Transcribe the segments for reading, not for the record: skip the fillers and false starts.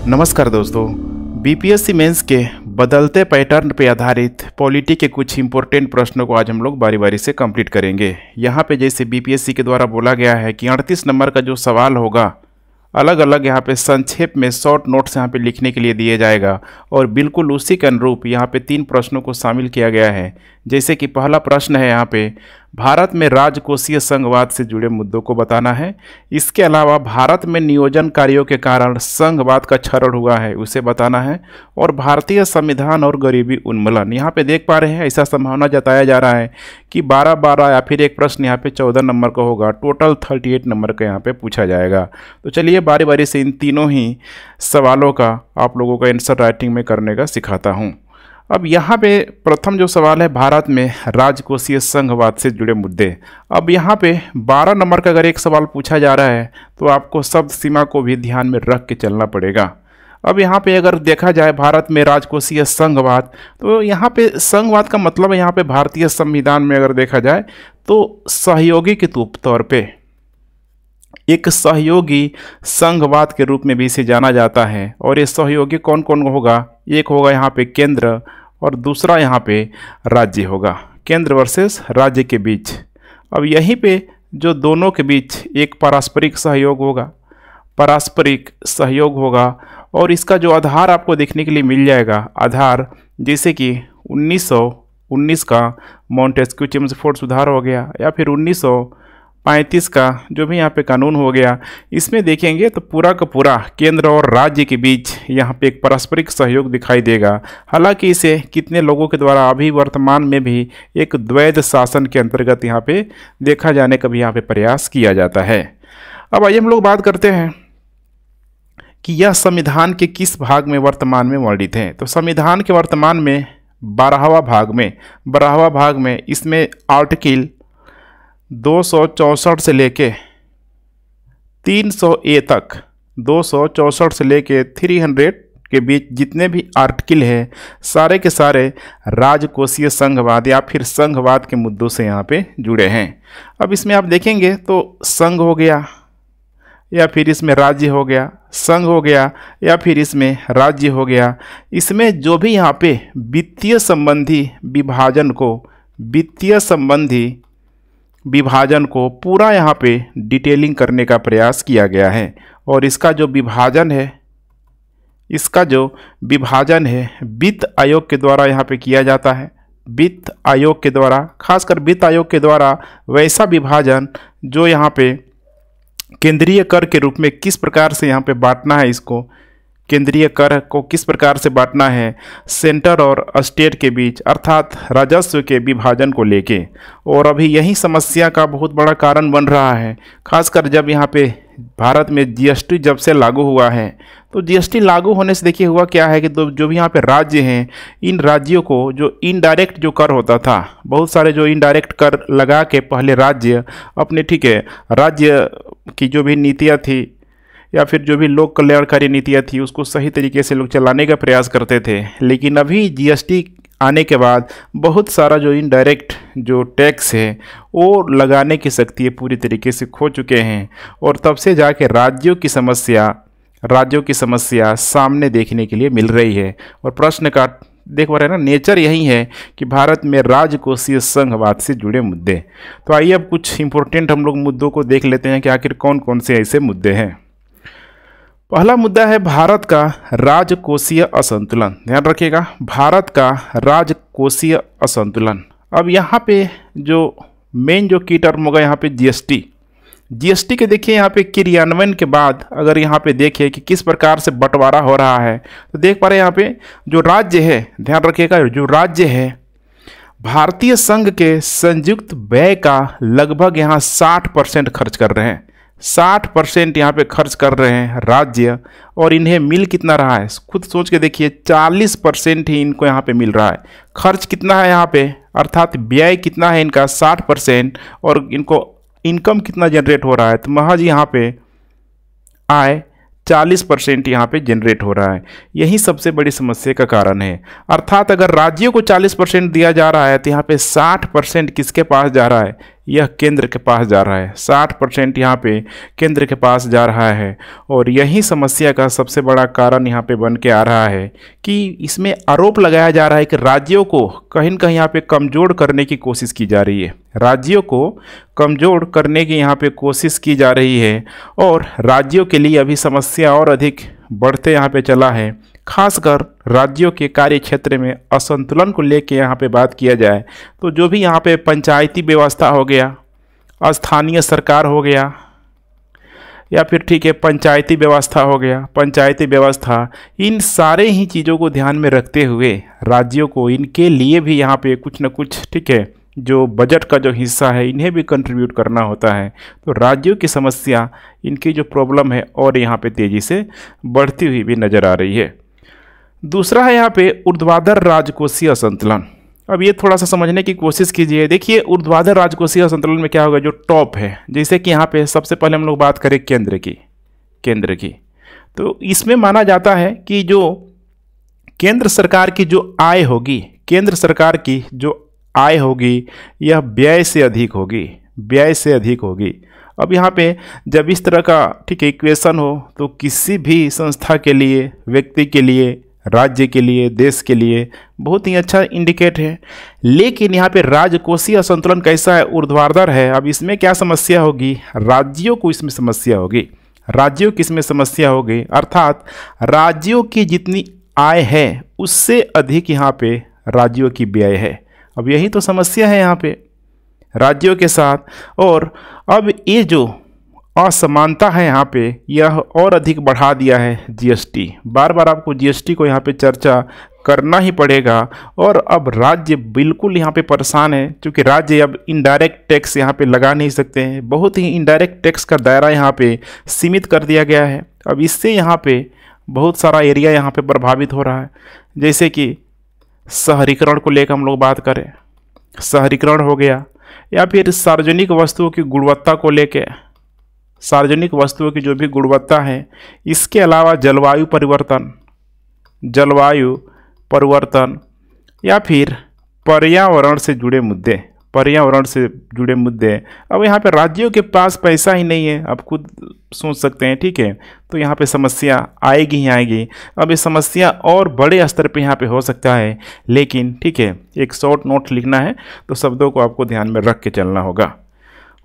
नमस्कार दोस्तों, BPSC mains के बदलते पैटर्न पर आधारित पॉलिटी के कुछ इंपॉर्टेंट प्रश्नों को आज हम लोग बारी बारी से कंप्लीट करेंगे। यहाँ पे जैसे बीपीएससी के द्वारा बोला गया है कि 38 नंबर का जो सवाल होगा अलग अलग यहाँ पे संक्षेप में शॉर्ट नोट्स यहाँ पे लिखने के लिए दिए जाएगा और बिल्कुल उसी के अनुरूप यहाँ पे 3 प्रश्नों को शामिल किया गया है। जैसे कि पहला प्रश्न है यहाँ पे भारत में राजकोषीय संघवाद से जुड़े मुद्दों को बताना है। इसके अलावा भारत में नियोजन कार्यों के कारण संघवाद का क्षरण हुआ है उसे बताना है। और भारतीय संविधान और गरीबी उन्मूलन, यहाँ पे देख पा रहे हैं ऐसा संभावना जताया जा रहा है कि 12-12 या फिर एक प्रश्न यहाँ पे 14 नंबर का होगा, टोटल 38 नंबर का यहाँ पे पूछा जाएगा। तो चलिए बारी बारी से इन तीनों ही सवालों का आप लोगों का आंसर राइटिंग में करने का सिखाता हूँ। अब यहाँ पे प्रथम जो सवाल है, भारत में राजकोषीय संघवाद से जुड़े मुद्दे। अब यहाँ पे 12 नंबर का अगर एक सवाल पूछा जा रहा है तो आपको शब्द सीमा को भी ध्यान में रख के चलना पड़ेगा। अब यहाँ पे अगर देखा जाए भारत में राजकोषीय संघवाद, तो यहाँ पे संघवाद का मतलब है यहाँ पे भारतीय संविधान में अगर देखा जाए तो सहयोगी के तौर पे एक सहयोगी संघवाद के रूप में भी इसे जाना जाता है। और ये सहयोगी कौन कौन होगा? एक होगा यहाँ पे केंद्र और दूसरा यहाँ पे राज्य होगा, केंद्र वर्सेस राज्य के बीच। अब यहीं पे जो दोनों के बीच एक पारस्परिक सहयोग होगा, पारस्परिक सहयोग होगा। और इसका जो आधार आपको देखने के लिए मिल जाएगा, आधार जैसे कि 1919 का मॉन्टेस्क्यू चेम्सफोर्ड सुधार हो गया या फिर 1935 का जो भी यहाँ पे कानून हो गया, इसमें देखेंगे तो पूरा का पूरा केंद्र और राज्य के बीच यहाँ पे एक पारस्परिक सहयोग दिखाई देगा। हालांकि इसे कितने लोगों के द्वारा अभी वर्तमान में भी एक द्वैध शासन के अंतर्गत यहाँ पे देखा जाने का भी यहाँ पे प्रयास किया जाता है। अब आइए हम लोग बात करते हैं कि यह संविधान के किस भाग में वर्तमान में वर्णित है। तो संविधान के वर्तमान में 12वां भाग में इसमें आर्टिकल 264 से लेके 300A तक, 264 से लेके 300 के बीच जितने भी आर्टिकल हैं सारे के सारे राजकोषीय संघवाद या फिर संघवाद के मुद्दों से यहाँ पे जुड़े हैं। अब इसमें आप देखेंगे तो संघ हो गया या फिर इसमें राज्य हो गया, संघ हो गया या फिर इसमें राज्य हो गया। इसमें जो भी यहाँ पे वित्तीय संबंधी विभाजन को पूरा यहाँ पे डिटेलिंग करने का प्रयास किया गया है। और इसका जो विभाजन है वित्त आयोग के द्वारा यहाँ पे किया जाता है। वित्त आयोग के द्वारा, खासकर वित्त आयोग के द्वारा वैसा विभाजन जो यहाँ पे केंद्रीय कर के रूप में किस प्रकार से यहाँ पे बांटना है, इसको केंद्रीय कर को किस प्रकार से बांटना है सेंटर और स्टेट के बीच, अर्थात राजस्व के विभाजन को लेके। और अभी यही समस्या का बहुत बड़ा कारण बन रहा है, खासकर जब यहाँ पे भारत में जीएसटी जब से लागू हुआ है। तो जीएसटी लागू होने से देखिए हुआ क्या है कि जो भी यहाँ पे राज्य हैं, इन राज्यों को जो इनडायरेक्ट जो कर होता था, बहुत सारे जो इनडायरेक्ट कर लगा के पहले राज्य अपने राज्य की जो भी नीतियाँ थी या फिर जो भी लोक कल्याणकारी नीतियाँ थी उसको सही तरीके से लोग चलाने का प्रयास करते थे। लेकिन अभी जीएसटी आने के बाद बहुत सारा जो इनडायरेक्ट जो टैक्स है वो लगाने की शक्ति पूरी तरीके से खो चुके हैं। और तब से जाके राज्यों की समस्या सामने देखने के लिए मिल रही है। और प्रश्न का देख पा रहे हैं ना, नेचर यही है कि भारत में राजकोषीय संघवाद से जुड़े मुद्दे। तो आइए अब कुछ इंपॉर्टेंट हम लोग मुद्दों को देख लेते हैं कि आखिर कौन कौन से ऐसे मुद्दे हैं। पहला मुद्दा है भारत का राजकोषीय असंतुलन। ध्यान रखिएगा, भारत का राजकोषीय असंतुलन। अब यहाँ पे जो मेन जो की टर्म होगा यहाँ पे जीएसटी के देखिए यहाँ पे क्रियान्वयन के बाद अगर यहाँ पे देखिए कि किस प्रकार से बंटवारा हो रहा है तो देख पा रहे हैं यहाँ पे जो राज्य है, ध्यान रखिएगा, जो राज्य है भारतीय संघ के संयुक्त व्यय का लगभग यहाँ 60% खर्च कर रहे हैं। 60% यहाँ पे खर्च कर रहे हैं राज्य। और इन्हें मिल कितना रहा है, खुद सोच के देखिए, 40% ही इनको यहाँ पे मिल रहा है। खर्च कितना है यहाँ पे, अर्थात व्यय कितना है इनका 60%, और इनको इनकम कितना जनरेट हो रहा है, तो महज यहाँ पे आय 40% यहाँ पे जनरेट हो रहा है। यही सबसे बड़ी समस्या का कारण है। अर्थात अगर राज्यों को 40% दिया जा रहा है तो यहाँ पे 60% किसके पास जा रहा है, यह केंद्र के पास जा रहा है। 60% यहाँ पे केंद्र के पास जा रहा है और यही समस्या का सबसे बड़ा कारण यहाँ पे बन के आ रहा है कि इसमें आरोप लगाया जा रहा है कि राज्यों को कहीं न कहीं यहाँ पे कमज़ोर करने की कोशिश की जा रही है। राज्यों को कमज़ोर करने की यहाँ पे कोशिश की जा रही है और राज्यों के लिए अभी समस्या और अधिक बढ़ते यहाँ पे चला है। खासकर राज्यों के कार्य क्षेत्र में असंतुलन को लेके यहाँ पे बात किया जाए तो जो भी यहाँ पे पंचायती व्यवस्था हो गया, स्थानीय सरकार हो गया, या फिर ठीक है पंचायती व्यवस्था हो गया, पंचायती व्यवस्था, इन सारे ही चीज़ों को ध्यान में रखते हुए राज्यों को इनके लिए भी यहाँ पे कुछ न कुछ ठीक है जो बजट का जो हिस्सा है इन्हें भी कंट्रीब्यूट करना होता है। तो राज्यों की समस्या, इनकी जो प्रॉब्लम है और यहाँ पे तेज़ी से बढ़ती हुई भी नज़र आ रही है। दूसरा है यहाँ पे ऊर्ध्वाधर राजकोषीय असंतुलन। अब ये थोड़ा सा समझने की कोशिश कीजिए। देखिए ऊर्ध्वाधर राजकोषीय असंतुलन में क्या होगा, जो टॉप है, जैसे कि यहाँ पे सबसे पहले हम लोग बात करें केंद्र की, तो इसमें माना जाता है कि जो केंद्र सरकार की जो आय होगी, केंद्र सरकार की जो आय होगी यह व्यय से अधिक होगी। अब यहाँ पे जब इस तरह का ठीक है इक्वेशन हो तो किसी भी संस्था के लिए, व्यक्ति के लिए, राज्य के लिए, देश के लिए बहुत ही अच्छा इंडिकेट है। लेकिन यहाँ पे राजकोषीय असंतुलन कैसा है, ऊर्ध्वाधर है। अब इसमें क्या समस्या होगी, राज्यों को इसमें समस्या होगी, राज्यों की इसमें समस्या होगी, अर्थात राज्यों की जितनी आय है उससे अधिक यहाँ पे राज्यों की व्यय है। अब यही तो समस्या है यहाँ पे राज्यों के साथ। और अब ये जो असमानता है यहाँ पे यह और अधिक बढ़ा दिया है जीएसटी। बार बार आपको जीएसटी को यहाँ पे चर्चा करना ही पड़ेगा। और अब राज्य बिल्कुल यहाँ पे परेशान है क्योंकि राज्य अब इनडायरेक्ट टैक्स यहाँ पे लगा नहीं सकते हैं। बहुत ही इनडायरेक्ट टैक्स का दायरा यहाँ पे सीमित कर दिया गया है। अब इससे यहाँ पे बहुत सारा एरिया यहाँ पे प्रभावित हो रहा है। जैसे कि शहरीकरण को लेकर हम लोग बात करें, शहरीकरण हो गया, या फिर सार्वजनिक वस्तुओं की गुणवत्ता को लेकर, सार्वजनिक वस्तुओं की जो भी गुणवत्ता है, इसके अलावा जलवायु परिवर्तन या फिर पर्यावरण से जुड़े मुद्दे। अब यहाँ पे राज्यों के पास पैसा ही नहीं है, आप खुद सोच सकते हैं, ठीक है। तो यहाँ पे समस्या आएगी ही आएगी। अब ये समस्या और बड़े स्तर पे यहाँ पे हो सकता है, लेकिन ठीक है एक शॉर्ट नोट लिखना है तो शब्दों को आपको ध्यान में रख के चलना होगा।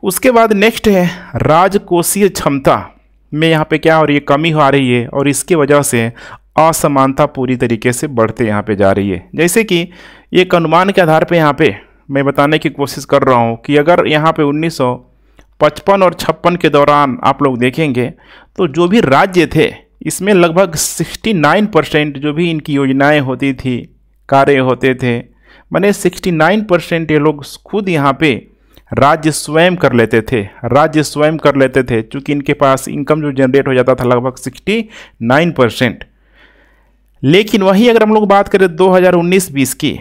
उसके बाद नेक्स्ट है राजकोषीय क्षमता में यहाँ पे क्या हो रही है, कमी आ रही है और इसकी वजह से असमानता पूरी तरीके से बढ़ते यहाँ पे जा रही है। जैसे कि एक अनुमान के आधार पे यहाँ पे मैं बताने की कोशिश कर रहा हूँ कि अगर यहाँ पे 1955 और 56 के दौरान आप लोग देखेंगे तो जो भी राज्य थे इसमें लगभग 69% जो भी इनकी योजनाएं होती थी, कार्य होते थे, माने 69% ये लोग खुद यहाँ पे राज्य स्वयं कर लेते थे चूँकि इनके पास इनकम जो जनरेट हो जाता था लगभग 69%। लेकिन वही अगर हम लोग बात करें 2019-20 की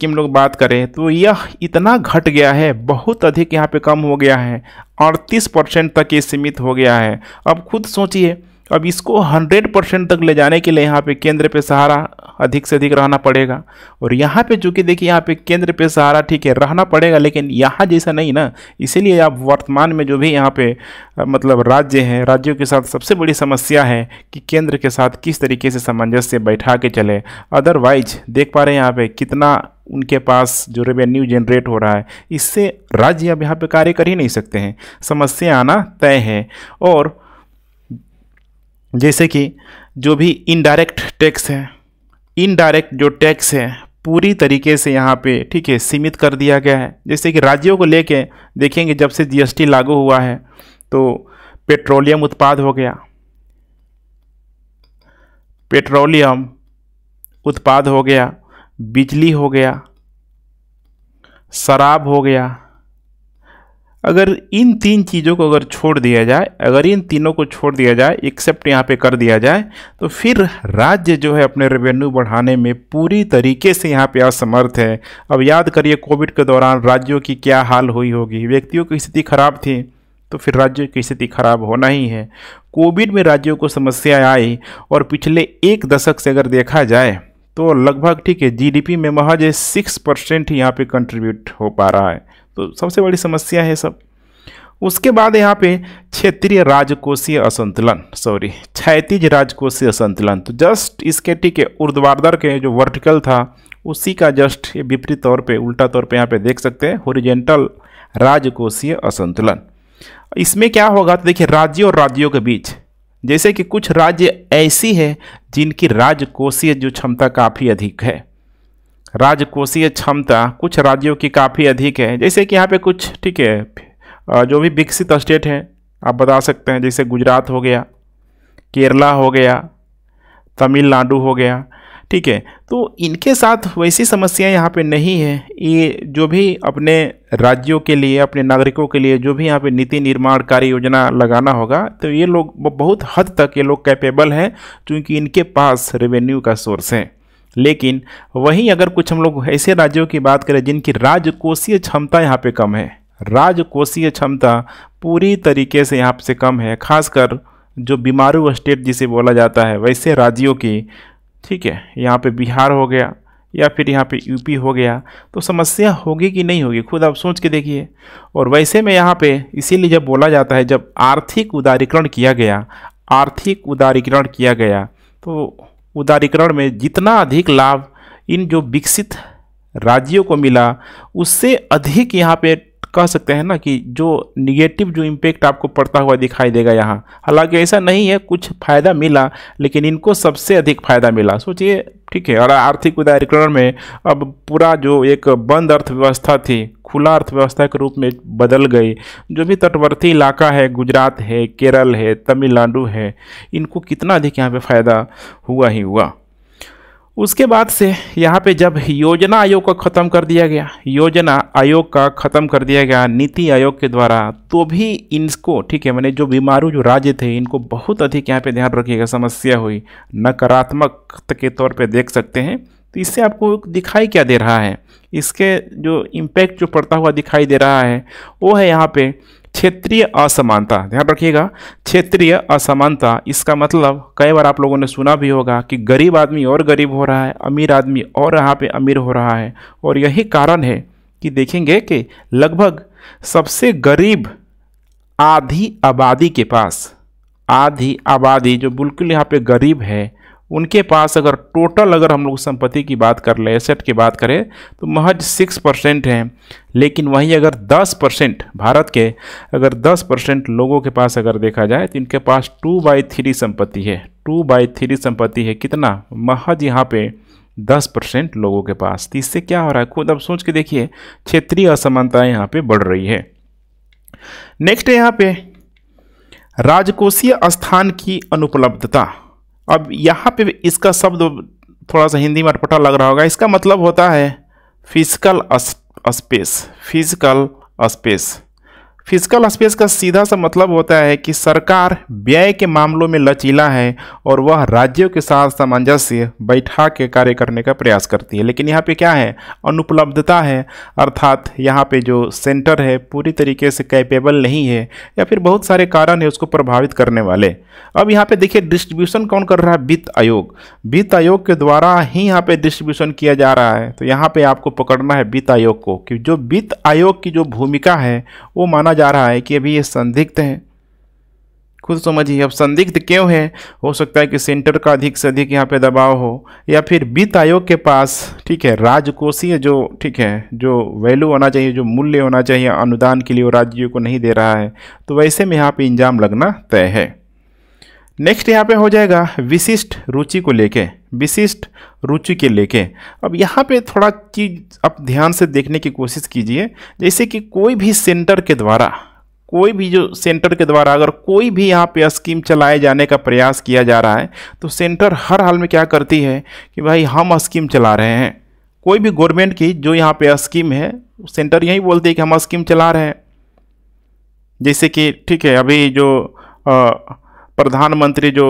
हम लोग बात करें तो यह इतना घट गया है, बहुत अधिक यहाँ पे कम हो गया है, 38% तक ये सीमित हो गया है। अब खुद सोचिए, अब इसको 100% तक ले जाने के लिए यहाँ पे केंद्र पे सहारा अधिक से अधिक रहना पड़ेगा। और यहाँ पे चूँकि देखिए यहाँ पे केंद्र पे सहारा ठीक है रहना पड़ेगा, लेकिन यहाँ जैसा नहीं ना। इसीलिए आप वर्तमान में जो भी यहाँ पे मतलब राज्य हैं, राज्यों के साथ सबसे बड़ी समस्या है कि केंद्र के साथ किस तरीके से सामंजस्य बैठा के चले। अदरवाइज देख पा रहे हैं यहाँ पे कितना उनके पास जो रेवेन्यू जनरेट हो रहा है, इससे राज्य अब यहाँ पे कार्य कर ही नहीं सकते हैं, समस्या आना तय है। और जैसे कि जो भी इनडायरेक्ट टैक्स है, इनडायरेक्ट जो टैक्स है पूरी तरीके से यहाँ पे ठीक है सीमित कर दिया गया है। जैसे कि राज्यों को लेके देखेंगे जब से जीएसटी लागू हुआ है तो पेट्रोलियम उत्पाद हो गया, बिजली हो गया, शराब हो गया। अगर इन तीन चीज़ों को अगर छोड़ दिया जाए, अगर इन तीनों को छोड़ दिया जाए, एक्सेप्ट यहाँ पे कर दिया जाए, तो फिर राज्य जो है अपने रेवेन्यू बढ़ाने में पूरी तरीके से यहाँ पे असमर्थ है। अब याद करिए कोविड के दौरान राज्यों की क्या हाल हुई होगी। व्यक्तियों की स्थिति खराब थी तो फिर राज्यों की स्थिति खराब होना ही है। कोविड में राज्यों को समस्या आई और पिछले एक दशक से अगर देखा जाए तो लगभग ठीक है जीडीपी में महज 6% ही यहाँ पे कंट्रीब्यूट हो पा रहा है। तो सबसे बड़ी समस्या है सब। उसके बाद यहाँ पे क्षेत्रीय राजकोषीय असंतुलन, क्षैतिज राजकोषीय असंतुलन। तो जस्ट इसके ठीक है ऊर्ध्वाधर के जो वर्टिकल था उसी का जस्ट ये विपरीत तौर पे, उल्टा तौर पे यहाँ पे देख सकते हैं हॉरिजॉन्टल राजकोषीय असंतुलन। इसमें क्या होगा तो देखिए राज्यों और राज्यों के बीच, जैसे कि कुछ राज्य ऐसी है जिनकी राजकोषीय जो क्षमता काफ़ी अधिक है, राजकोषीय क्षमता कुछ राज्यों की काफ़ी अधिक है। जैसे कि यहाँ पे कुछ ठीक है जो भी विकसित स्टेट हैं आप बता सकते हैं, जैसे गुजरात हो गया, केरला हो गया, तमिलनाडु हो गया, ठीक है। तो इनके साथ वैसी समस्याएं यहाँ पे नहीं है। ये जो भी अपने राज्यों के लिए, अपने नागरिकों के लिए जो भी यहाँ पे नीति निर्माण कार्य योजना लगाना होगा, तो ये लोग बहुत हद तक ये लोग कैपेबल हैं, क्योंकि इनके पास रेवेन्यू का सोर्स है। लेकिन वहीं अगर कुछ हम लोग ऐसे राज्यों की बात करें जिनकी राजकोषीय क्षमता यहाँ पे कम है, राजकोषीय क्षमता पूरी तरीके से यहाँ से कम है, खासकर जो बीमारू स्टेट जिसे बोला जाता है वैसे राज्यों की, ठीक है, यहाँ पे बिहार हो गया या फिर यहाँ पे यूपी हो गया, तो समस्या होगी कि नहीं होगी खुद आप सोच के देखिए। और वैसे में यहाँ पे इसीलिए जब बोला जाता है, जब आर्थिक उदारीकरण किया गया, आर्थिक उदारीकरण किया गया, तो उदारीकरण में जितना अधिक लाभ इन जो विकसित राज्यों को मिला उससे अधिक यहाँ पे कह सकते हैं ना कि जो निगेटिव जो इम्पैक्ट आपको पड़ता हुआ दिखाई देगा यहाँ। हालांकि ऐसा नहीं है, कुछ फ़ायदा मिला लेकिन इनको सबसे अधिक फ़ायदा मिला। सोचिए, ठीक है। और आर्थिक उदारीकरण में अब पूरा जो एक बंद अर्थव्यवस्था थी खुला अर्थव्यवस्था के रूप में बदल गई। जो भी तटवर्ती इलाका है, गुजरात है, केरल है, तमिलनाडु है, इनको कितना अधिक यहाँ पे फ़ायदा हुआ ही हुआ। उसके बाद से यहाँ पे जब योजना आयोग का ख़त्म कर दिया गया, योजना आयोग का ख़त्म कर दिया गया नीति आयोग के द्वारा, तो भी इनको, ठीक है, मैंने जो बीमारू जो राज्य थे इनको बहुत अधिक यहाँ पे ध्यान रखिएगा समस्या हुई, नकारात्मक के तौर पे देख सकते हैं। तो इससे आपको दिखाई क्या दे रहा है, इसके जो इम्पैक्ट जो पड़ता हुआ दिखाई दे रहा है वो है यहाँ पे क्षेत्रीय असमानता। ध्यान रखिएगा, क्षेत्रीय असमानता, इसका मतलब कई बार आप लोगों ने सुना भी होगा कि गरीब आदमी और गरीब हो रहा है, अमीर आदमी और यहाँ पे अमीर हो रहा है। और यही कारण है कि देखेंगे कि लगभग सबसे गरीब आधी आबादी के पास, आधी आबादी जो बिल्कुल यहाँ पे गरीब है, उनके पास अगर टोटल अगर हम लोग संपत्ति की बात कर ले, एसेट की बात करें, तो महज 6% हैं। लेकिन वहीं अगर 10% भारत के अगर 10% लोगों के पास अगर देखा जाए तो इनके पास 2/3 संपत्ति है। 2/3 संपत्ति है, कितना, महज यहाँ पे 10% लोगों के पास। तो इससे क्या हो रहा है खुद अब सोच के देखिए, क्षेत्रीय असमानताएं यहाँ पे बढ़ रही है। नेक्स्ट है यहाँ पे राजकोषीय स्थान की अनुपलब्धता। अब यहाँ पे इसका शब्द थोड़ा सा हिंदी में अटपटा लग रहा होगा, इसका मतलब होता है physical space. Physical space, physical space का सीधा सा मतलब होता है कि सरकार व्यय के मामलों में लचीला है और वह राज्यों के साथ सामंजस्य बैठा के कार्य करने का प्रयास करती है। लेकिन यहाँ पे क्या है, अनुपलब्धता है, अर्थात यहाँ पे जो सेंटर है पूरी तरीके से कैपेबल नहीं है, या फिर बहुत सारे कारण है उसको प्रभावित करने वाले। अब यहाँ पे देखिए डिस्ट्रीब्यूशन कौन कर रहा है, वित्त आयोग। वित्त आयोग के द्वारा ही यहाँ पे डिस्ट्रीब्यूशन किया जा रहा है। तो यहाँ पे आपको पकड़ना है वित्त आयोग को, कि जो वित्त आयोग की जो भूमिका है वो माना जा रहा है कि अभी ये संदिग्ध है। खुद समझिए, अब संदिग्ध क्यों है, हो सकता है कि सेंटर का अधिक से अधिक यहाँ पे दबाव हो, या फिर वित्त आयोग के पास, ठीक है, राजकोषीय जो, ठीक है, जो वैल्यू होना चाहिए, जो मूल्य होना चाहिए अनुदान के लिए वो राज्यों को नहीं दे रहा है। तो वैसे में यहाँ पे इंजाम लगना तय है। नेक्स्ट यहाँ पे हो जाएगा विशिष्ट रुचि को लेके, विशिष्ट रुचि के लेके। अब यहाँ पे थोड़ा चीज़ आप ध्यान से देखने की कोशिश कीजिए। जैसे कि कोई भी सेंटर के द्वारा, कोई भी जो सेंटर के द्वारा अगर कोई भी यहाँ पे स्कीम चलाए जाने का प्रयास किया जा रहा है, तो सेंटर हर हाल में क्या करती है कि भाई हम स्कीम चला रहे हैं। कोई भी गवर्नमेंट की जो यहाँ पे स्कीम है, सेंटर यही बोलती है कि हम स्कीम चला रहे हैं। जैसे कि, ठीक है, अभी जो प्रधानमंत्री जो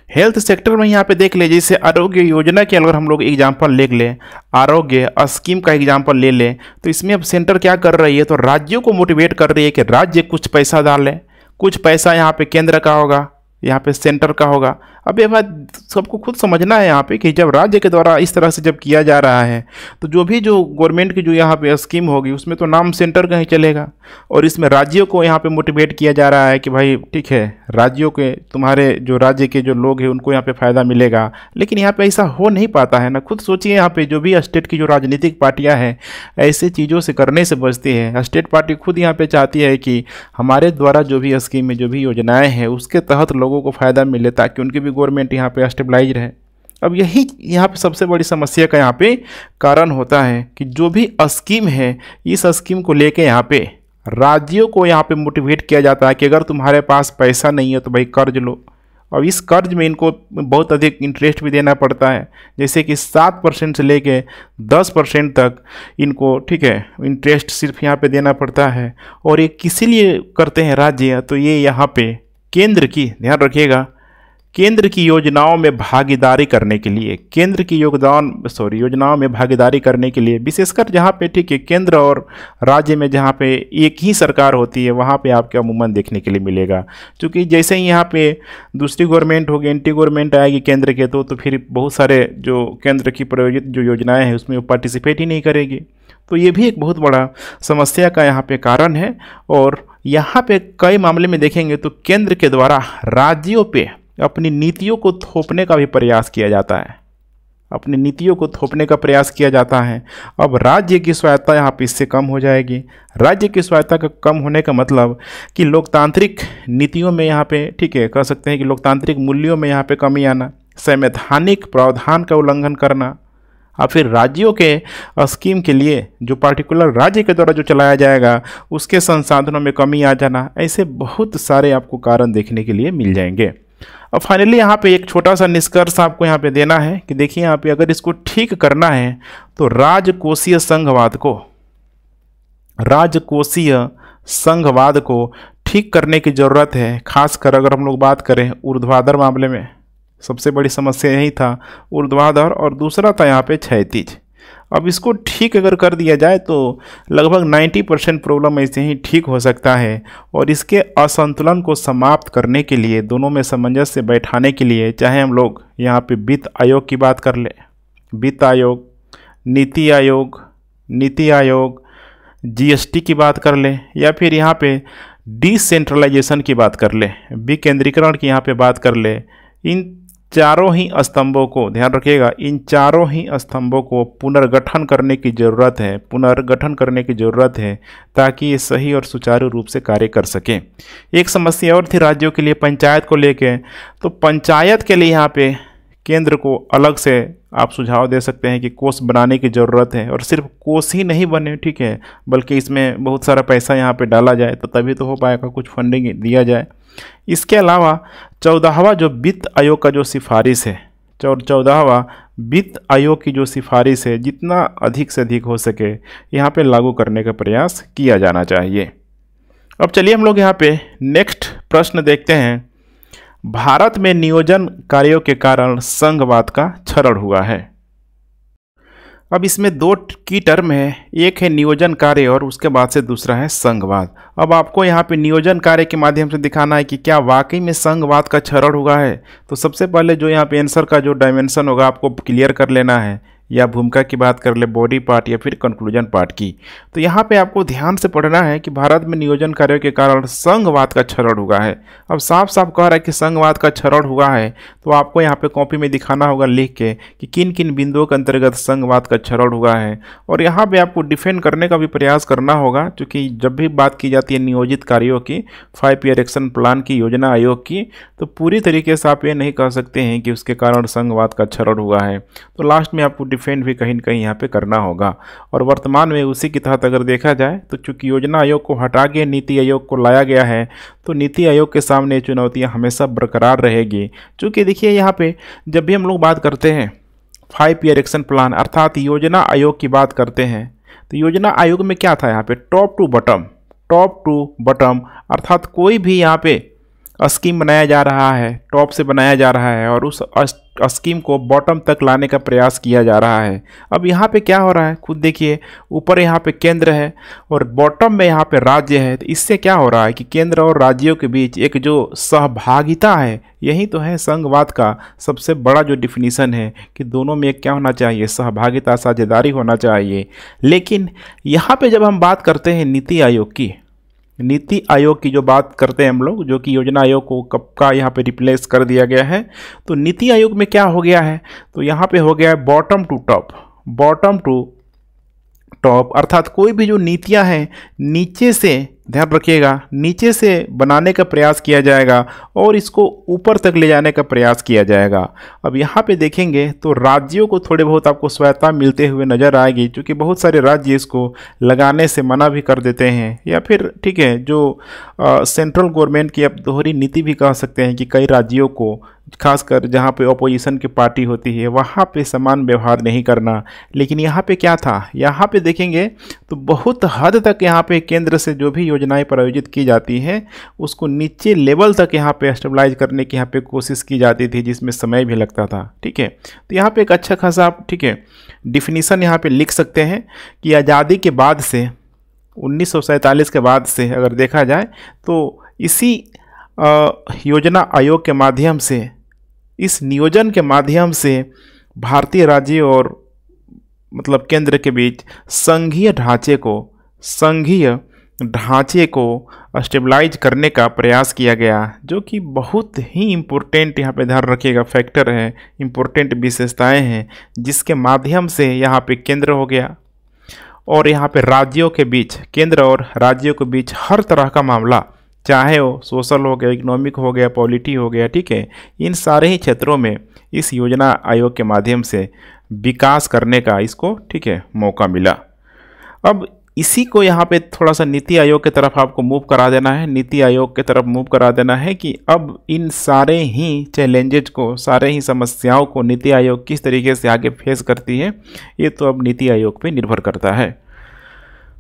हेल्थ सेक्टर में यहाँ पे देख ले, जैसे आरोग्य योजना के अगर हम लोग एग्जाम्पल ले लें, आरोग्य स्कीम का एग्जाम्पल ले लें, तो इसमें अब सेंटर क्या कर रही है, तो राज्यों को मोटिवेट कर रही है कि राज्य कुछ पैसा डालें, कुछ पैसा यहाँ पे केंद्र का होगा, यहाँ पे सेंटर का होगा। अब ये बात सबको खुद समझना है यहाँ पे कि जब राज्य के द्वारा इस तरह से जब किया जा रहा है तो जो गवर्नमेंट की जो यहाँ पे स्कीम होगी उसमें तो नाम सेंटर का ही चलेगा, और इसमें राज्यों को यहाँ पे मोटिवेट किया जा रहा है कि भाई ठीक है, राज्यों के तुम्हारे जो राज्य के जो लोग हैं उनको यहाँ पे फ़ायदा मिलेगा। लेकिन यहाँ पे ऐसा हो नहीं पाता है ना। खुद सोचिए, यहाँ पे जो भी स्टेट की जो राजनीतिक पार्टियाँ हैं ऐसे चीज़ों से करने से बचती है। स्टेट पार्टी खुद यहाँ पे चाहती है कि हमारे द्वारा जो भी स्कीम में जो भी योजनाएं हैं उसके तहत लोगों को फ़ायदा मिले, ताकि उनकी भी गवर्नमेंट यहाँ पे स्टेबलाइज रहे। अब यही यहाँ पे सबसे बड़ी समस्या का यहाँ पे कारण होता है कि जो भी स्कीम है इस स्कीम को लेके यहाँ पे राज्यों को यहाँ पे मोटिवेट किया जाता है कि अगर तुम्हारे पास पैसा नहीं है तो भाई कर्ज लो। और इस कर्ज में इनको बहुत अधिक इंटरेस्ट भी देना पड़ता है, जैसे कि 7% से लेके 10% तक इनको, ठीक है, इंटरेस्ट सिर्फ यहाँ पे देना पड़ता है। और ये किसी लिए करते हैं राज्य, तो ये यहाँ पे केंद्र की, ध्यान रखिएगा, केंद्र की योजनाओं में भागीदारी करने के लिए, केंद्र की योजनाओं में भागीदारी करने के लिए, विशेषकर जहाँ पे, ठीक है, केंद्र और राज्य में जहाँ पे एक ही सरकार होती है वहाँ पे आपको अमूमन देखने के लिए मिलेगा। क्योंकि जैसे ही यहाँ पे दूसरी गवर्नमेंट होगी, एंटी गवर्नमेंट आएगी केंद्र के, तो फिर बहुत सारे जो केंद्र की प्रायोजित जो योजनाएँ हैं उसमें वो पार्टिसिपेट ही नहीं करेगी। तो ये भी एक बहुत बड़ा समस्या का यहाँ पे कारण है। और यहाँ पे कई मामले में देखेंगे तो केंद्र के द्वारा राज्यों पे अपनी नीतियों को थोपने का भी प्रयास किया जाता है, अपनी नीतियों को थोपने का प्रयास किया जाता है। अब राज्य की स्वायत्ता यहाँ पे इससे कम हो जाएगी। राज्य की स्वायत्ता का कम होने का मतलब कि लोकतांत्रिक नीतियों में यहाँ पे, ठीक है, कह सकते हैं कि लोकतांत्रिक मूल्यों में यहाँ पे कमी आना, संवैधानिक प्रावधान का उल्लंघन करना, और फिर राज्यों के स्कीम के लिए जो पार्टिकुलर राज्य के द्वारा जो चलाया जाएगा उसके संसाधनों में कमी आ जाना, ऐसे बहुत सारे आपको कारण देखने के लिए मिल जाएंगे। अब फाइनली यहाँ पे एक छोटा सा निष्कर्ष आपको यहाँ पे देना है कि देखिए यहाँ पे अगर इसको ठीक करना है तो राजकोषीय संघवाद को ठीक करने की ज़रूरत है। खासकर अगर हम लोग बात करें ऊर्ध्वाधर मामले में, सबसे बड़ी समस्या यही था ऊर्ध्वाधर, और दूसरा था यहाँ पे क्षैतिज। अब इसको ठीक अगर कर दिया जाए तो लगभग 90% प्रॉब्लम ऐसे ही ठीक हो सकता है। और इसके असंतुलन को समाप्त करने के लिए, दोनों में सामंजस्य बैठाने के लिए, चाहे हम लोग यहाँ पे वित्त आयोग की बात कर ले, वित्त आयोग, नीति आयोग, जीएसटी की बात कर ले, या फिर यहाँ पे डिसेंट्रलाइजेशन की बात कर ले, विकेंद्रीकरण की यहाँ पे बात कर ले, इन चारों ही स्तंभों को, ध्यान रखिएगा, इन चारों ही स्तंभों को पुनर्गठन करने की ज़रूरत है, ताकि ये सही और सुचारू रूप से कार्य कर सकें। एक समस्या और थी राज्यों के लिए पंचायत को लेके, तो पंचायत के लिए यहाँ पे केंद्र को अलग से आप सुझाव दे सकते हैं कि कोष बनाने की ज़रूरत है। और सिर्फ कोष ही नहीं बने, ठीक है, बल्कि इसमें बहुत सारा पैसा यहाँ पे डाला जाए तो तभी तो हो पाएगा, कुछ फंडिंग दिया जाए। इसके अलावा 14वां जो वित्त आयोग का जो सिफारिश है, 14वां वित्त आयोग की जो सिफारिश है, जितना अधिक से अधिक हो सके यहाँ पे लागू करने का प्रयास किया जाना चाहिए। अब चलिए हम लोग यहाँ पे नेक्स्ट प्रश्न देखते हैं। भारत में नियोजन कार्यों के कारण संघवाद का क्षरण हुआ है। अब इसमें दो की टर्म है, एक है नियोजन कार्य और उसके बाद से दूसरा है संघवाद। अब आपको यहाँ पे नियोजन कार्य के माध्यम से दिखाना है कि क्या वाकई में संघवाद का क्षरण हुआ है। तो सबसे पहले जो यहाँ पे आंसर का जो डायमेंशन होगा आपको क्लियर कर लेना है, या भूमिका की बात कर ले, बॉडी पार्ट, या फिर कंक्लूजन पार्ट की। तो यहाँ पे आपको ध्यान से पढ़ना है कि भारत में नियोजन कार्यों के कारण संघवाद का क्षरण हुआ है। अब साफ साफ कह रहा है कि संघवाद का क्षरण हुआ है, तो आपको यहाँ पे कॉपी में दिखाना होगा लिख के कि किन किन बिंदुओं के अंतर्गत संघवाद का क्षरण हुआ है। और यहाँ पे आपको डिफेंड करने का भी प्रयास करना होगा, क्योंकि जब भी बात की जाती है नियोजित कार्यों की, 5 ईयर एक्शन प्लान की, योजना आयोग की, तो पूरी तरीके से आप ये नहीं कह सकते हैं कि उसके कारण संघवाद का क्षरण हुआ है। तो लास्ट में आपको डिफेंड भी कहीं न कहीं यहाँ पे करना होगा। और वर्तमान में उसी के तहत अगर देखा जाए तो चूंकि योजना आयोग को हटा के नीति आयोग को लाया गया है, तो नीति आयोग के सामने चुनौतियाँ हमेशा बरकरार रहेगी। चूँकि देखिए यहाँ पे जब भी हम लोग बात करते हैं 5 ईयर एक्शन प्लान अर्थात योजना आयोग की बात करते हैं, तो योजना आयोग में क्या था, यहाँ पे टॉप टू बटम अर्थात कोई भी यहाँ पे स्कीम बनाया जा रहा है, टॉप से बनाया जा रहा है और उस स्कीम को बॉटम तक लाने का प्रयास किया जा रहा है। अब यहाँ पे क्या हो रहा है, खुद देखिए, ऊपर यहाँ पे केंद्र है और बॉटम में यहाँ पे राज्य है। तो इससे क्या हो रहा है कि केंद्र और राज्यों के बीच एक जो सहभागिता है, यही तो है संघवाद का सबसे बड़ा जो डिफिनीशन है कि दोनों में एक क्या होना चाहिए, सहभागिता, साझेदारी होना चाहिए। लेकिन यहाँ पे जब हम बात करते हैं नीति आयोग की जो बात करते हैं हम लोग, जो कि योजना आयोग को कब का यहाँ पे रिप्लेस कर दिया गया है, तो नीति आयोग में क्या हो गया है, तो यहाँ पे हो गया है बॉटम टू टॉप, अर्थात कोई भी जो नीतियाँ हैं नीचे से, ध्यान रखिएगा, नीचे से बनाने का प्रयास किया जाएगा और इसको ऊपर तक ले जाने का प्रयास किया जाएगा। अब यहाँ पे देखेंगे तो राज्यों को थोड़े बहुत आपको स्वायत्तता मिलते हुए नजर आएगी, क्योंकि बहुत सारे राज्य इसको लगाने से मना भी कर देते हैं, या फिर ठीक है जो सेंट्रल गवर्नमेंट की आप दोहरी नीति भी कह सकते हैं कि कई राज्यों को, खासकर जहाँ पे अपोजिशन की पार्टी होती है, वहाँ पे समान व्यवहार नहीं करना। लेकिन यहाँ पे क्या था, यहाँ पे देखेंगे तो बहुत हद तक यहाँ पे केंद्र से जो भी योजनाएं प्रायोजित की जाती हैं उसको नीचे लेवल तक यहाँ पे स्टेबलाइज करने की यहाँ पे कोशिश की जाती थी, जिसमें समय भी लगता था। ठीक है, तो यहाँ पे एक अच्छा खासा आप ठीक है डिफिनीसन यहाँ पे लिख सकते हैं कि आज़ादी के बाद से 1947 के बाद से अगर देखा जाए तो इसी योजना आयोग के माध्यम से, इस नियोजन के माध्यम से भारतीय राज्य और मतलब केंद्र के बीच संघीय ढांचे को स्टेबलाइज करने का प्रयास किया गया, जो कि बहुत ही इम्पोर्टेंट यहाँ पे ध्यान रखिएगा फैक्टर है, इम्पोर्टेंट विशेषताएं हैं, जिसके माध्यम से यहाँ पे केंद्र हो गया और यहाँ पे राज्यों के बीच, केंद्र और राज्यों के बीच हर तरह का मामला, चाहे वो सोशल हो गया, इकोनॉमिक हो गया, पॉलिटी हो गया, ठीक है, इन सारे ही क्षेत्रों में इस योजना आयोग के माध्यम से विकास करने का इसको ठीक है मौका मिला। अब इसी को यहाँ पे थोड़ा सा नीति आयोग की तरफ आपको मूव करा देना है, नीति आयोग की तरफ मूव करा देना है कि अब इन सारे ही चैलेंजेज को, सारे ही समस्याओं को नीति आयोग किस तरीके से आगे फेस करती है, ये तो अब नीति आयोग पे निर्भर करता है।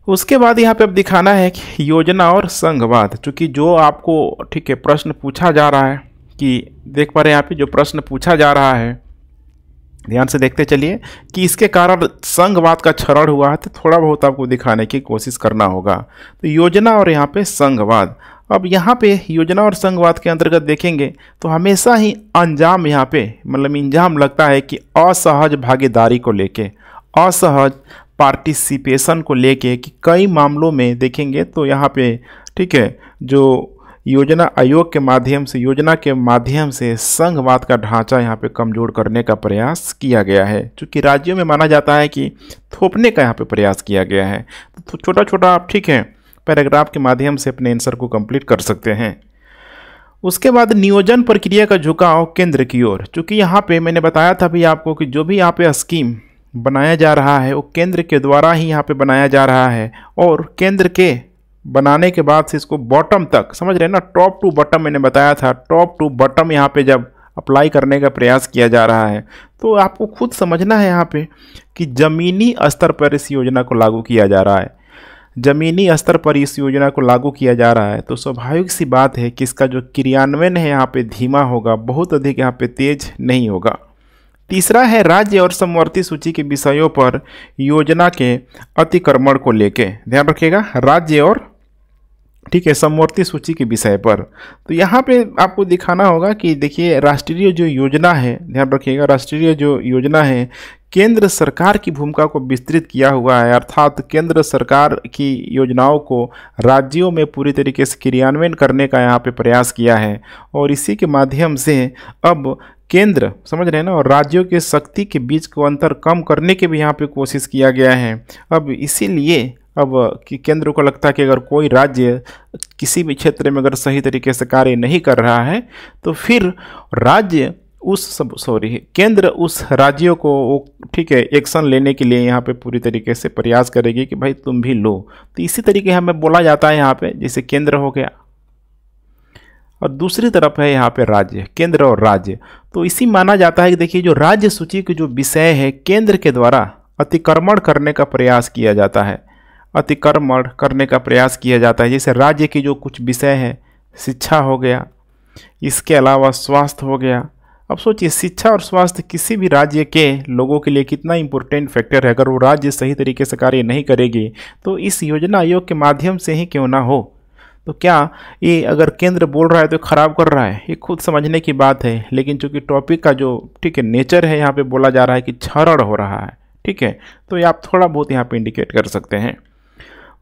उसके बाद यहाँ पे अब दिखाना है कि योजना और संघवाद, चूँकि जो आपको ठीक है प्रश्न पूछा जा रहा है, कि देख पा रहे हैं यहाँ पे जो प्रश्न पूछा जा रहा है, ध्यान से देखते चलिए कि इसके कारण संघवाद का क्षरण हुआ है, तो थोड़ा बहुत आपको दिखाने की कोशिश करना होगा। तो योजना और यहाँ पे संघवाद, अब यहाँ पे योजना और संघवाद के अंतर्गत देखेंगे तो हमेशा ही अंजाम यहाँ पे मतलब इंजाम लगता है कि असहज भागीदारी को लेके, असहज पार्टिसिपेशन को लेके, कि कई मामलों में देखेंगे तो यहाँ पे ठीक है जो योजना आयोग के माध्यम से, योजना के माध्यम से संघवाद का ढांचा यहाँ पे कमजोर करने का प्रयास किया गया है, क्योंकि राज्यों में माना जाता है कि थोपने का यहाँ पे प्रयास किया गया है। तो छोटा छोटा आप ठीक है पैराग्राफ के माध्यम से अपने आंसर को कंप्लीट कर सकते हैं। उसके बाद नियोजन प्रक्रिया का झुकाव केंद्र की ओर, चूँकि यहाँ पे मैंने बताया था भी आपको कि जो भी यहाँ पे स्कीम बनाया जा रहा है वो केंद्र के द्वारा ही यहाँ पे बनाया जा रहा है, और केंद्र के बनाने के बाद से इसको बॉटम तक, समझ रहे हैं ना, टॉप टू बॉटम मैंने बताया था, टॉप टू बॉटम यहाँ पे जब अप्लाई करने का प्रयास किया जा रहा है, तो आपको खुद समझना है यहाँ पे कि ज़मीनी स्तर पर इस योजना को लागू किया जा रहा है, ज़मीनी स्तर पर इस योजना को लागू किया जा रहा है, तो स्वाभाविक सी बात है कि इसका जो क्रियान्वयन है यहाँ पे धीमा होगा, बहुत अधिक यहाँ पे तेज नहीं होगा। तीसरा है राज्य और समवर्ती सूची के विषयों पर योजना के अतिक्रमण को लेके, ध्यान रखिएगा, राज्य और ठीक है समवर्ती सूची के विषय पर। तो यहाँ पे आपको दिखाना होगा कि देखिए राष्ट्रीय जो योजना है, ध्यान रखिएगा, राष्ट्रीय जो योजना है केंद्र सरकार की भूमिका को विस्तृत किया हुआ है, अर्थात केंद्र सरकार की योजनाओं को राज्यों में पूरी तरीके से क्रियान्वयन करने का यहाँ पे प्रयास किया है, और इसी के माध्यम से अब केंद्र, समझ रहे हैं ना, और राज्यों के शक्ति के बीच को अंतर कम करने की भी यहाँ पे कोशिश किया गया है। अब इसीलिए अब कि केंद्र को लगता है कि अगर कोई राज्य किसी भी क्षेत्र में अगर सही तरीके से कार्य नहीं कर रहा है तो फिर राज्य केंद्र उस राज्यों को ठीक है एक्शन लेने के लिए यहाँ पे पूरी तरीके से प्रयास करेगी कि भाई तुम भी लो। तो इसी तरीके हमें बोला जाता है यहाँ पे, जैसे केंद्र हो गया और दूसरी तरफ है यहाँ पे राज्य, केंद्र और राज्य। तो इसी माना जाता है कि देखिए जो राज्य सूची के जो विषय है केंद्र के द्वारा अतिक्रमण करने का प्रयास किया जाता है, अतिक्रमण करने का प्रयास किया जाता है। जैसे राज्य की जो कुछ विषय है, शिक्षा हो गया, इसके अलावा स्वास्थ्य हो गया। अब सोचिए शिक्षा और स्वास्थ्य किसी भी राज्य के लोगों के लिए कितना इम्पोर्टेंट फैक्टर है। अगर वो राज्य सही तरीके से कार्य नहीं करेगी तो इस योजना आयोग के माध्यम से ही क्यों ना हो। तो क्या ये अगर केंद्र बोल रहा है तो खराब कर रहा है, ये खुद समझने की बात है। लेकिन चूंकि टॉपिक का जो ठीक है नेचर है, यहाँ पे बोला जा रहा है कि क्षरण हो रहा है, ठीक है, तो ये आप थोड़ा बहुत यहाँ पे इंडिकेट कर सकते हैं।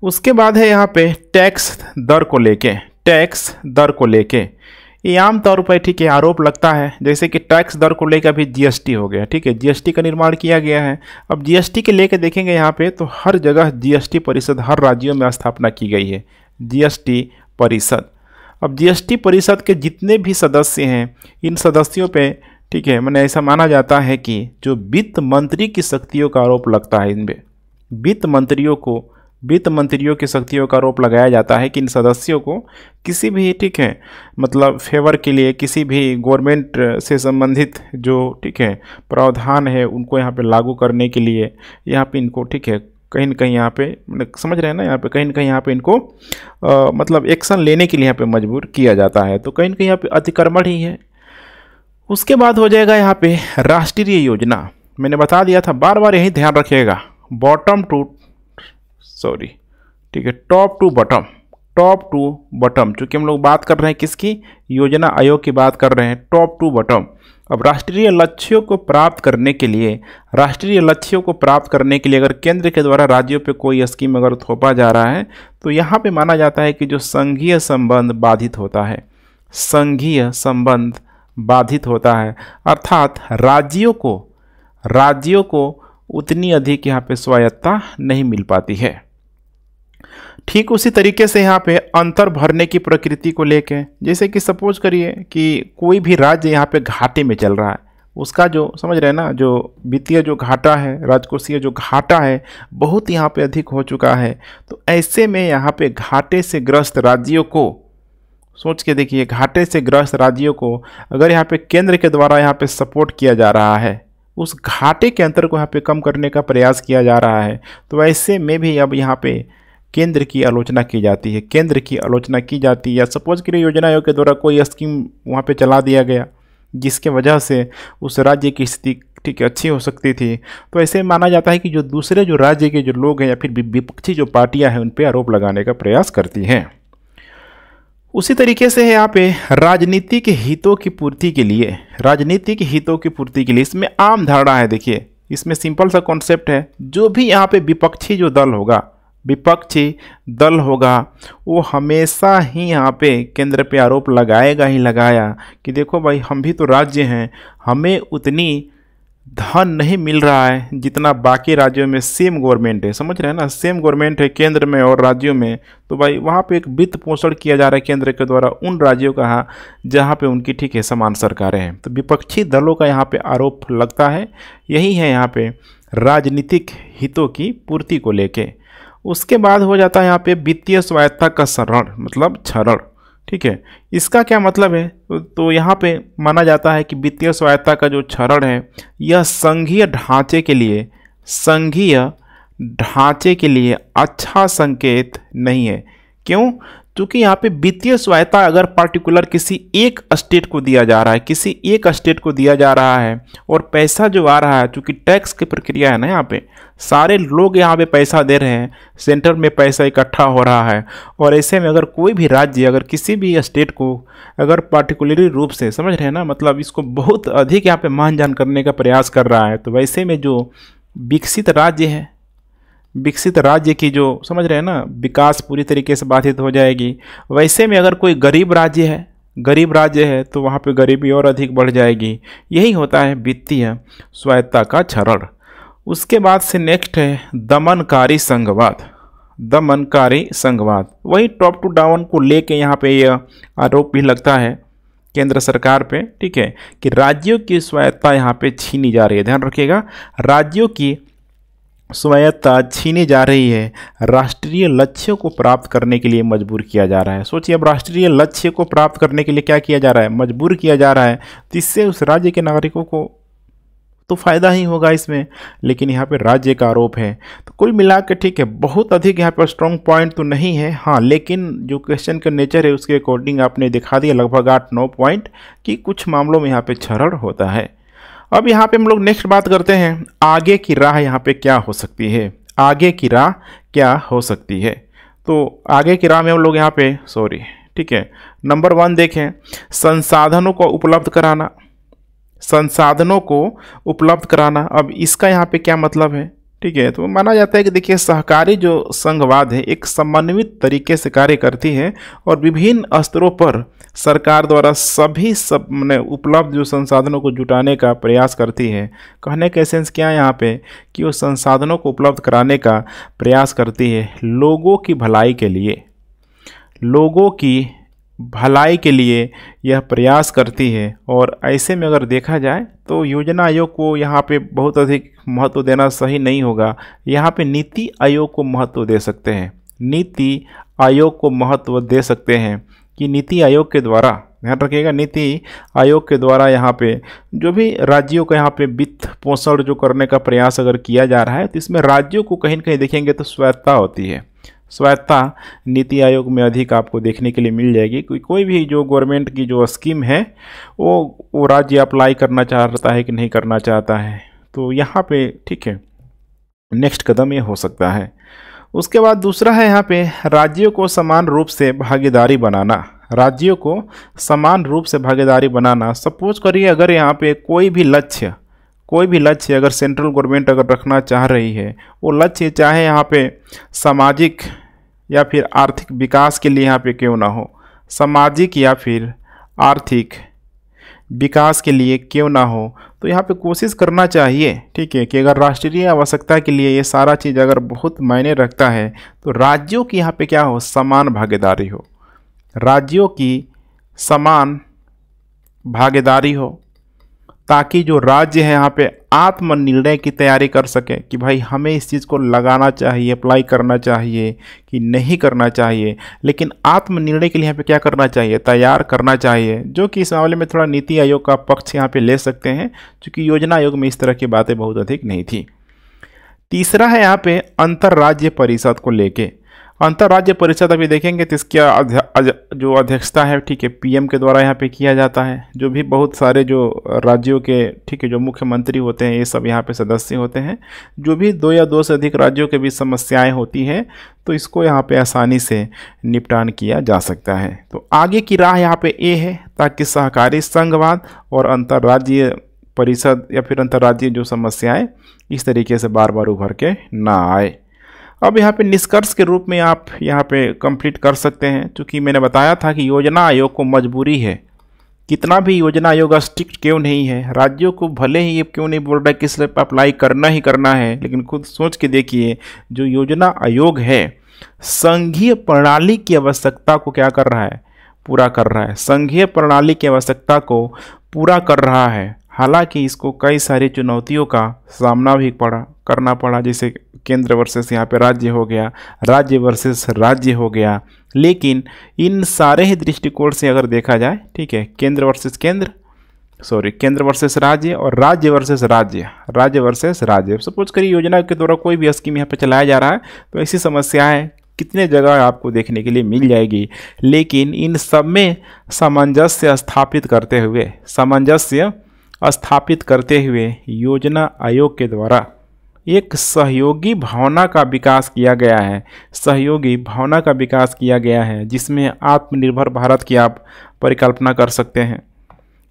उसके बाद है यहाँ पे टैक्स दर को लेके, टैक्स दर को लेके ये आमतौर पर ठीक है आरोप लगता है, जैसे कि टैक्स दर को लेकर अभी जीएसटी हो गया, ठीक है, जीएसटी का निर्माण किया गया है। अब जीएसटी के लेके देखेंगे यहाँ पे तो हर जगह जीएसटी परिषद हर राज्यों में स्थापना की गई है, जीएसटी परिषद। अब जीएसटी परिषद के जितने भी सदस्य हैं, इन सदस्यों पे ठीक है मैंने ऐसा माना जाता है कि जो वित्त मंत्री की शक्तियों का आरोप लगता है, इनमें वित्त मंत्रियों की शक्तियों का आरोप लगाया जाता है कि इन सदस्यों को किसी भी ठीक है मतलब फेवर के लिए, किसी भी गवर्नमेंट से संबंधित जो ठीक है प्रावधान है उनको यहाँ पे लागू करने के लिए यहाँ पे इनको ठीक है कहीं ना कहीं यहाँ पे समझ रहे हैं ना, यहाँ पे कहीं ना कहीं यहाँ पे इनको मतलब एक्शन लेने के लिए यहाँ पे मजबूर किया जाता है। तो कहीं ना कहीं यहाँ पे अतिक्रमण ही है। उसके बाद हो जाएगा यहाँ पे राष्ट्रीय योजना। मैंने बता दिया था, बार बार यही ध्यान रखिएगा, ठीक है टॉप टू बॉटम, चूँकि हम लोग बात कर रहे हैं किसकी, योजना आयोग की बात कर रहे हैं, टॉप टू बॉटम। अब राष्ट्रीय लक्ष्यों को प्राप्त करने के लिए अगर केंद्र के द्वारा राज्यों पे कोई स्कीम अगर थोपा जा रहा है तो यहाँ पे माना जाता है कि जो संघीय संबंध बाधित होता है, अर्थात राज्यों को उतनी अधिक यहाँ पे स्वायत्तता नहीं मिल पाती है। ठीक उसी तरीके से यहाँ पे अंतर भरने की प्रकृति को लेके, जैसे कि सपोज करिए कि कोई भी राज्य यहाँ पे घाटे में चल रहा है, उसका जो समझ रहे हैं ना, जो वित्तीय जो घाटा है, राजकोषीय जो घाटा है बहुत यहाँ पे अधिक हो चुका है। तो ऐसे में यहाँ पे घाटे से ग्रस्त राज्यों को सोच के देखिए, घाटे से ग्रस्त राज्यों को अगर यहाँ पे केंद्र के द्वारा यहाँ पे सपोर्ट किया जा रहा है, उस घाटे के अंतर को यहाँ पे कम करने का प्रयास किया जा रहा है, तो ऐसे में भी अब यहाँ पे केंद्र की आलोचना की जाती है। या सपोज करिए योजना आयोग के द्वारा कोई स्कीम वहाँ पे चला दिया गया जिसके वजह से उस राज्य की स्थिति ठीक है अच्छी हो सकती थी, तो ऐसे माना जाता है कि जो दूसरे जो राज्य के जो लोग हैं या फिर विपक्षी जो पार्टियां हैं उन पे आरोप लगाने का प्रयास करती हैं। उसी तरीके से है यहाँ पे राजनीतिक हितों की पूर्ति के लिए, इसमें आम धारणा है, देखिए इसमें सिंपल सा कॉन्सेप्ट है, जो भी यहाँ पे विपक्षी दल होगा वो हमेशा ही यहाँ पे केंद्र पे आरोप लगाया कि देखो भाई हम भी तो राज्य हैं, हमें उतनी धन नहीं मिल रहा है जितना बाकी राज्यों में सेम गवर्नमेंट है, समझ रहे हैं ना, सेम गवर्नमेंट है केंद्र में और राज्यों में, तो भाई वहाँ पे एक वित्त पोषण किया जा रहा है केंद्र के द्वारा उन राज्यों का जहाँ पे उनकी ठीक है समान सरकारें हैं। तो विपक्षी दलों का यहाँ पे आरोप लगता है, यही है यहाँ पे राजनीतिक हितों की पूर्ति को लेके। उसके बाद हो जाता है यहाँ पे वित्तीय स्वायत्तता का क्षरण, ठीक है, इसका क्या मतलब है, तो यहाँ पे माना जाता है कि वित्तीय स्वायत्तता का जो क्षरण है यह संघीय ढांचे के लिए अच्छा संकेत नहीं है। क्यों? क्योंकि यहाँ पे वित्तीय स्वायत्तता अगर पार्टिकुलर किसी एक स्टेट को दिया जा रहा है और पैसा जो आ रहा है, चूँकि टैक्स की प्रक्रिया है ना, यहाँ पे सारे लोग यहाँ पे पैसा दे रहे हैं, सेंटर में पैसा इकट्ठा हो रहा है, और ऐसे में अगर कोई भी राज्य अगर किसी भी स्टेट को अगर पार्टिकुलरली रूप से समझ रहे हैं ना, मतलब इसको बहुत अधिक यहाँ पे मानजान करने का प्रयास कर रहा है, तो वैसे में जो विकसित राज्य की जो समझ रहे हैं ना विकास पूरी तरीके से बाधित हो जाएगी। वैसे में अगर कोई गरीब राज्य है तो वहाँ पे गरीबी और अधिक बढ़ जाएगी। यही होता है वित्तीय स्वायत्तता का क्षरण। उसके बाद से नेक्स्ट है दमनकारी संघवाद। वही टॉप टू डाउन को लेके यहाँ पे यह आरोप भी लगता है केंद्र सरकार पे, ठीक है, कि राज्यों की स्वायत्तता यहाँ पे छीनी जा रही है। ध्यान रखिएगा, राज्यों की स्वायत्तता छीनी जा रही है, राष्ट्रीय लक्ष्यों को प्राप्त करने के लिए मजबूर किया जा रहा है। सोचिए, अब राष्ट्रीय लक्ष्य को प्राप्त करने के लिए क्या किया जा रहा है, मजबूर किया जा रहा है, तो इससे उस राज्य के नागरिकों को तो फ़ायदा ही होगा इसमें, लेकिन यहाँ पे राज्य का आरोप है। तो कुल मिला के ठीक है, बहुत अधिक यहाँ पर स्ट्रॉन्ग पॉइंट तो नहीं है, हाँ, लेकिन जो क्वेश्चन का नेचर है उसके अकॉर्डिंग आपने दिखा दिया लगभग 8-9 पॉइंट कि कुछ मामलों में यहाँ पे क्षरण होता है। अब यहाँ पे हम लोग नेक्स्ट बात करते हैं, आगे की राह यहाँ पे क्या हो सकती है, आगे की राह क्या हो सकती है। तो आगे की राह में हम लोग यहाँ पे ठीक है, नंबर 1 देखें, संसाधनों को उपलब्ध कराना, संसाधनों को उपलब्ध कराना। अब इसका यहाँ पे क्या मतलब है, ठीक है, तो माना जाता है कि देखिए सहकारी जो संघवाद है एक समन्वित तरीके से कार्य करती है और विभिन्न स्तरों पर सरकार द्वारा सभी उपलब्ध जो संसाधनों को जुटाने का प्रयास करती है। कहने का एसेंस क्या है यहाँ पे कि वो संसाधनों को उपलब्ध कराने का प्रयास करती है लोगों की भलाई के लिए, लोगों की भलाई के लिए यह प्रयास करती है। और ऐसे में अगर देखा जाए तो योजना आयोग को यहाँ पे बहुत अधिक महत्व देना सही नहीं होगा, यहाँ पे नीति आयोग को महत्व दे सकते हैं, नीति आयोग को महत्व दे सकते हैं कि नीति आयोग के द्वारा, ध्यान रखिएगा, नीति आयोग के द्वारा यहाँ पे जो भी राज्यों का यहाँ पे वित्त पोषण जो करने का प्रयास अगर किया जा रहा है तो इसमें राज्यों को कहीं न कहीं देखेंगे तो स्वायत्तता होती है। स्वायत्तता नीति आयोग में अधिक आपको देखने के लिए मिल जाएगी। कोई भी जो गवर्नमेंट की जो स्कीम है वो राज्य अप्लाई करना चाहता है कि नहीं करना चाहता है, तो यहाँ पे ठीक है नेक्स्ट कदम ये हो सकता है। उसके बाद दूसरा है यहाँ पे राज्यों को समान रूप से भागीदारी बनाना, राज्यों को समान रूप से भागीदारी बनाना। सपोज करिए अगर यहाँ पे कोई भी लक्ष्य अगर सेंट्रल गवर्नमेंट अगर रखना चाह रही है, वो लक्ष्य चाहे यहाँ पे सामाजिक या फिर आर्थिक विकास के लिए यहाँ पे क्यों ना हो, सामाजिक या फिर आर्थिक विकास के लिए क्यों ना हो, तो यहाँ पे कोशिश करना चाहिए, ठीक है, कि अगर राष्ट्रीय आवश्यकता के लिए ये सारा चीज़ अगर बहुत मायने रखता है तो राज्यों की यहाँ पे क्या हो, समान भागीदारी हो, राज्यों की समान भागीदारी हो, ताकि जो राज्य है यहाँ पे आत्मनिर्णय की तैयारी कर सके कि भाई हमें इस चीज़ को लगाना चाहिए, अप्लाई करना चाहिए कि नहीं करना चाहिए, लेकिन आत्मनिर्णय के लिए यहाँ पे क्या करना चाहिए, तैयार करना चाहिए, जो कि इस मामले में थोड़ा नीति आयोग का पक्ष यहाँ पे ले सकते हैं, क्योंकि योजना आयोग में इस तरह की बातें बहुत अधिक नहीं थी। तीसरा है यहाँ पे अंतर्राज्य परिषद को लेके, अंतर्राज्य परिषद अभी देखेंगे तो इसका जो अध्यक्षता है, ठीक है, पीएम के द्वारा यहाँ पे किया जाता है। जो भी बहुत सारे जो राज्यों के, ठीक है, जो मुख्यमंत्री होते हैं ये सब यहाँ पे सदस्य होते हैं। जो भी 2 या 2 से अधिक राज्यों के बीच समस्याएं होती हैं तो इसको यहाँ पे आसानी से निपटान किया जा सकता है। तो आगे की राह यहाँ पे ये है ताकि सहकारी संघवाद और अंतर्राज्यीय परिषद या फिर अंतर्राज्यीय जो समस्याएँ इस तरीके से बार बार उभर के ना आए। अब यहाँ पे निष्कर्ष के रूप में आप यहाँ पे कंप्लीट कर सकते हैं, क्योंकि मैंने बताया था कि योजना आयोग को मजबूरी है, कितना भी योजना आयोग स्ट्रिक्ट क्यों नहीं है, राज्यों को भले ही ये क्यों नहीं बोल रहा है कि इस अप्लाई करना ही करना है, लेकिन खुद सोच के देखिए जो योजना आयोग है संघीय प्रणाली की आवश्यकता को क्या कर रहा है, पूरा कर रहा है, संघीय प्रणाली की आवश्यकता को पूरा कर रहा है। हालांकि इसको कई सारी चुनौतियों का सामना भी करना पड़ा, जैसे केंद्र वर्सेस यहाँ पे राज्य हो गया, राज्य वर्सेस राज्य हो गया, लेकिन इन सारे ही दृष्टिकोण से अगर देखा जाए, ठीक है, केंद्र वर्सेस राज्य और राज्य वर्सेस राज्य। सपोज करिए योजना के द्वारा कोई भी स्कीम यहाँ पे चलाया जा रहा है तो ऐसी समस्याएं कितने जगह आपको देखने के लिए मिल जाएगी, लेकिन इन सब में सामंजस्य स्थापित करते हुए योजना आयोग के द्वारा एक सहयोगी भावना का विकास किया गया है, जिसमें आत्मनिर्भर भारत की आप परिकल्पना कर सकते हैं,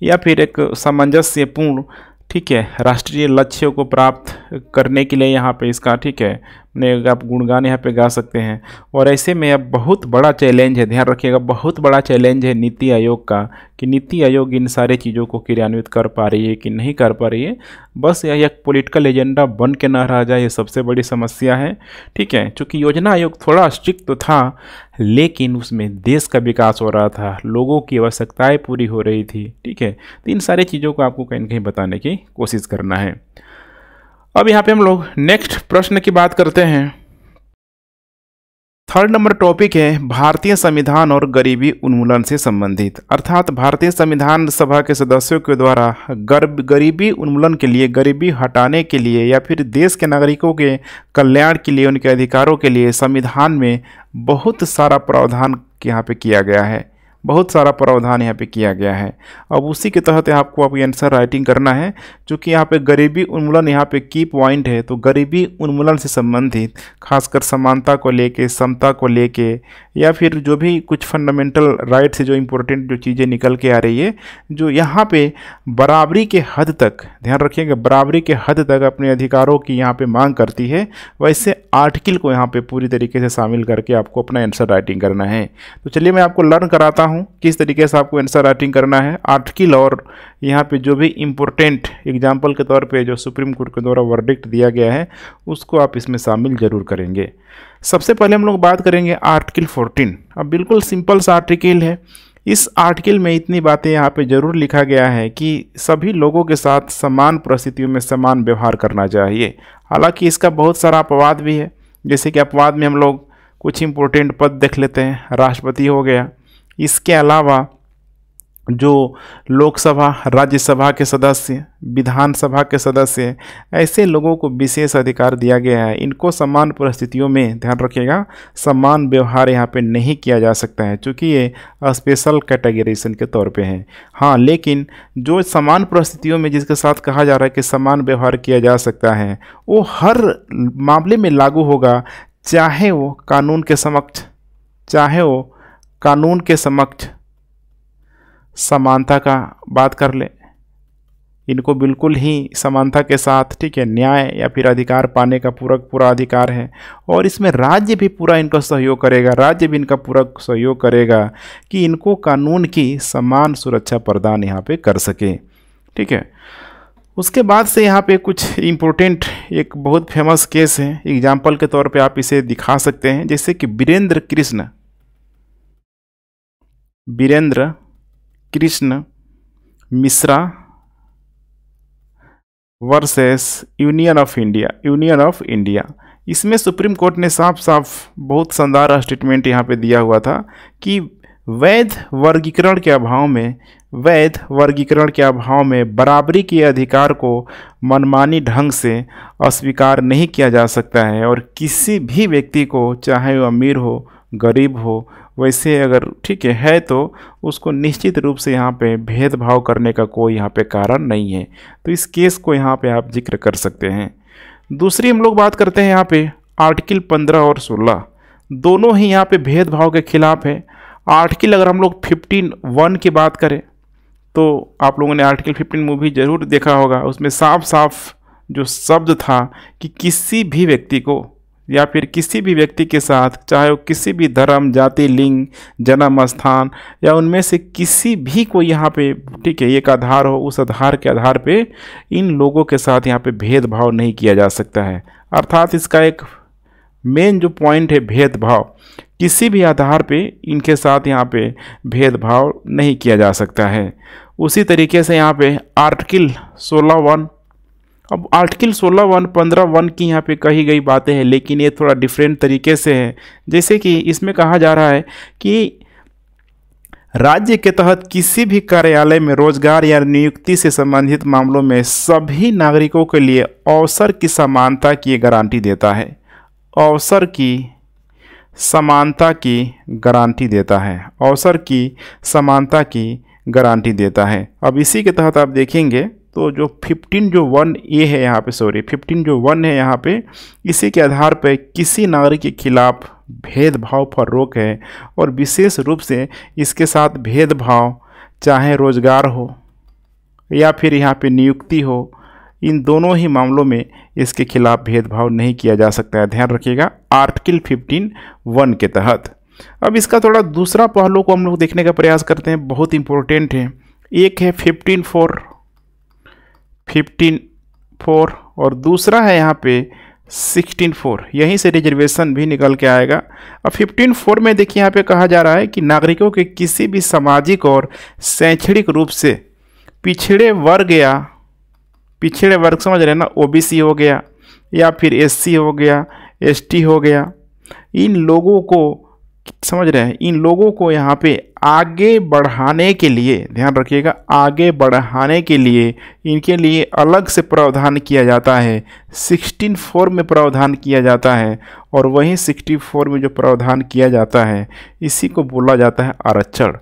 या फिर एक सामंजस्यपूर्ण, ठीक है, राष्ट्रीय लक्ष्यों को प्राप्त करने के लिए यहाँ पे इसका, ठीक है, आप गुणगान यहाँ पे गा सकते हैं। और ऐसे में अब बहुत बड़ा चैलेंज है, ध्यान रखिएगा, बहुत बड़ा चैलेंज है नीति आयोग का कि नीति आयोग इन सारे चीज़ों को क्रियान्वित कर पा रही है कि नहीं कर पा रही है। बस यह एक पॉलिटिकल एजेंडा बन के ना रह जाए, ये सबसे बड़ी समस्या है, ठीक है, क्योंकि योजना आयोग थोड़ा स्ट्रिक्ट तो था, लेकिन उसमें देश का विकास हो रहा था, लोगों की आवश्यकताएँ पूरी हो रही थी, ठीक है। तो इन सारी चीज़ों को आपको कहीं ना कहीं बताने की कोशिश करना है। अब यहाँ पे हम लोग नेक्स्ट प्रश्न की बात करते हैं। थर्ड नंबर टॉपिक है भारतीय संविधान और गरीबी उन्मूलन से संबंधित, अर्थात भारतीय संविधान सभा के सदस्यों के द्वारा गरीबी उन्मूलन के लिए, गरीबी हटाने के लिए या फिर देश के नागरिकों के कल्याण के लिए, उनके अधिकारों के लिए संविधान में बहुत सारा प्रावधान यहाँ पे किया गया है, बहुत सारा प्रावधान यहाँ पे किया गया है। अब उसी के तहत आपको आप आंसर राइटिंग करना है, क्योंकि यहाँ पे गरीबी उन्मूलन यहाँ पे की पॉइंट है। तो गरीबी उन्मूलन से संबंधित खासकर समानता को लेके, समता को लेके, या फिर जो भी कुछ फंडामेंटल राइट से जो इम्पोर्टेंट जो चीज़ें निकल के आ रही है, जो यहाँ पे बराबरी के हद तक, ध्यान रखिएगा, बराबरी के हद तक अपने अधिकारों की यहाँ पे मांग करती है, वैसे आर्टिकल को यहाँ पे पूरी तरीके से शामिल करके आपको अपना आंसर राइटिंग करना है। तो चलिए मैं आपको लर्न कराता हूँ किस तरीके से आपको आंसर राइटिंग करना है आर्टिकल, और यहाँ पे जो भी इम्पोर्टेंट एग्जाम्पल के तौर पे जो सुप्रीम कोर्ट के द्वारा वर्डिक्ट दिया गया है उसको आप इसमें शामिल जरूर करेंगे। सबसे पहले हम लोग बात करेंगे आर्टिकल 14। अब बिल्कुल सिंपल सा आर्टिकल है। इस आर्टिकल में इतनी बातें यहाँ पे जरूर लिखा गया है कि सभी लोगों के साथ समान परिस्थितियों में समान व्यवहार करना चाहिए। हालांकि इसका बहुत सारा अपवाद भी है, जैसे कि अपवाद में हम लोग कुछ इम्पोर्टेंट पद देख लेते हैं, राष्ट्रपति हो गया। इसके अलावा जो लोकसभा, राज्यसभा के सदस्य, विधानसभा के सदस्य, ऐसे लोगों को विशेष अधिकार दिया गया है। इनको समान परिस्थितियों में, ध्यान रखिएगा, समान व्यवहार यहाँ पे नहीं किया जा सकता है, क्योंकि ये स्पेशल कैटेगराइजेशन के तौर पे हैं। हाँ, लेकिन जो समान परिस्थितियों में जिसके साथ कहा जा रहा है कि समान व्यवहार किया जा सकता है, वो हर मामले में लागू होगा, चाहे वो कानून के समक्ष समानता का बात कर ले। इनको बिल्कुल ही समानता के साथ, ठीक है, न्याय या फिर अधिकार पाने का पूरा अधिकार है। और इसमें राज्य भी पूरा इनका सहयोग करेगा, राज्य भी इनका पूरा सहयोग करेगा कि इनको कानून की समान सुरक्षा प्रदान यहाँ पे कर सके। ठीक है, उसके बाद से यहाँ पे कुछ इम्पोर्टेंट, एक बहुत फेमस केस है, एग्जाम्पल के तौर पे आप इसे दिखा सकते हैं, जैसे कि Virendra Krishna Mishra versus Union of India. इसमें सुप्रीम कोर्ट ने साफ बहुत शानदार स्टेटमेंट यहाँ पे दिया हुआ था कि वैध वर्गीकरण के अभाव में बराबरी के अधिकार को मनमानी ढंग से अस्वीकार नहीं किया जा सकता है, और किसी भी व्यक्ति को, चाहे वो अमीर हो, गरीब हो, वैसे अगर ठीक है तो उसको निश्चित रूप से यहाँ पे भेदभाव करने का कोई यहाँ पे कारण नहीं है। तो इस केस को यहाँ पे आप जिक्र कर सकते हैं। दूसरी हम लोग बात करते हैं यहाँ पे आर्टिकल 15 और 16, दोनों ही यहाँ पे भेदभाव के खिलाफ है। आर्टिकल अगर हम लोग 15(1) की बात करें तो आप लोगों ने आर्टिकल 15 मूवी जरूर देखा होगा, उसमें साफ जो शब्द था कि किसी भी व्यक्ति को या फिर किसी भी व्यक्ति के साथ, चाहे वो किसी भी धर्म, जाति, लिंग, जन्म स्थान या उनमें से किसी भी को यहाँ पे, ठीक है, एक आधार हो, उस आधार के आधार पे इन लोगों के साथ यहाँ पे भेदभाव नहीं किया जा सकता है। अर्थात इसका एक मेन जो पॉइंट है भेदभाव, किसी भी आधार पे इनके साथ यहाँ पे भेदभाव नहीं किया जा सकता है। उसी तरीके से यहाँ पे आर्टिकल 16(1), अब आर्टिकल 16(1), 15(1) की यहाँ पे कही गई बातें हैं, लेकिन ये थोड़ा डिफरेंट तरीके से है। जैसे कि इसमें कहा जा रहा है कि राज्य के तहत किसी भी कार्यालय में रोजगार या नियुक्ति से संबंधित मामलों में सभी नागरिकों के लिए अवसर की समानता की गारंटी देता है, अवसर की समानता की गारंटी देता है, अवसर की समानता की गारंटी देता है। अब इसी के तहत आप देखेंगे तो जो 15(1) है यहाँ पे, 15(1) है यहाँ पे, इसी के आधार पर किसी नागरिक के खिलाफ भेदभाव पर रोक है, और विशेष रूप से इसके साथ भेदभाव चाहे रोजगार हो या फिर यहाँ पे नियुक्ति हो, इन दोनों ही मामलों में इसके खिलाफ भेदभाव नहीं किया जा सकता है। ध्यान रखिएगा आर्टिकल 15(1) के तहत। अब इसका थोड़ा दूसरा पहलू को हम लोग देखने का प्रयास करते हैं, बहुत इंपॉर्टेंट है। एक है 15(4) और दूसरा है यहाँ पे 16(4), यहीं से रिजर्वेशन भी निकल के आएगा। अब 15(4) में देखिए यहाँ पे कहा जा रहा है कि नागरिकों के किसी भी सामाजिक और शैक्षणिक रूप से पिछड़े वर्ग समझ रहे हैं ना, OBC हो गया या फिर SC हो गया, ST हो गया, इन लोगों को, समझ रहे हैं, इन लोगों को यहाँ पे आगे बढ़ाने के लिए, ध्यान रखिएगा, आगे बढ़ाने के लिए इनके लिए अलग से प्रावधान किया जाता है। 16(4) में प्रावधान किया जाता है और वहीं 64 में जो प्रावधान किया जाता है इसी को बोला जाता है आरक्षण।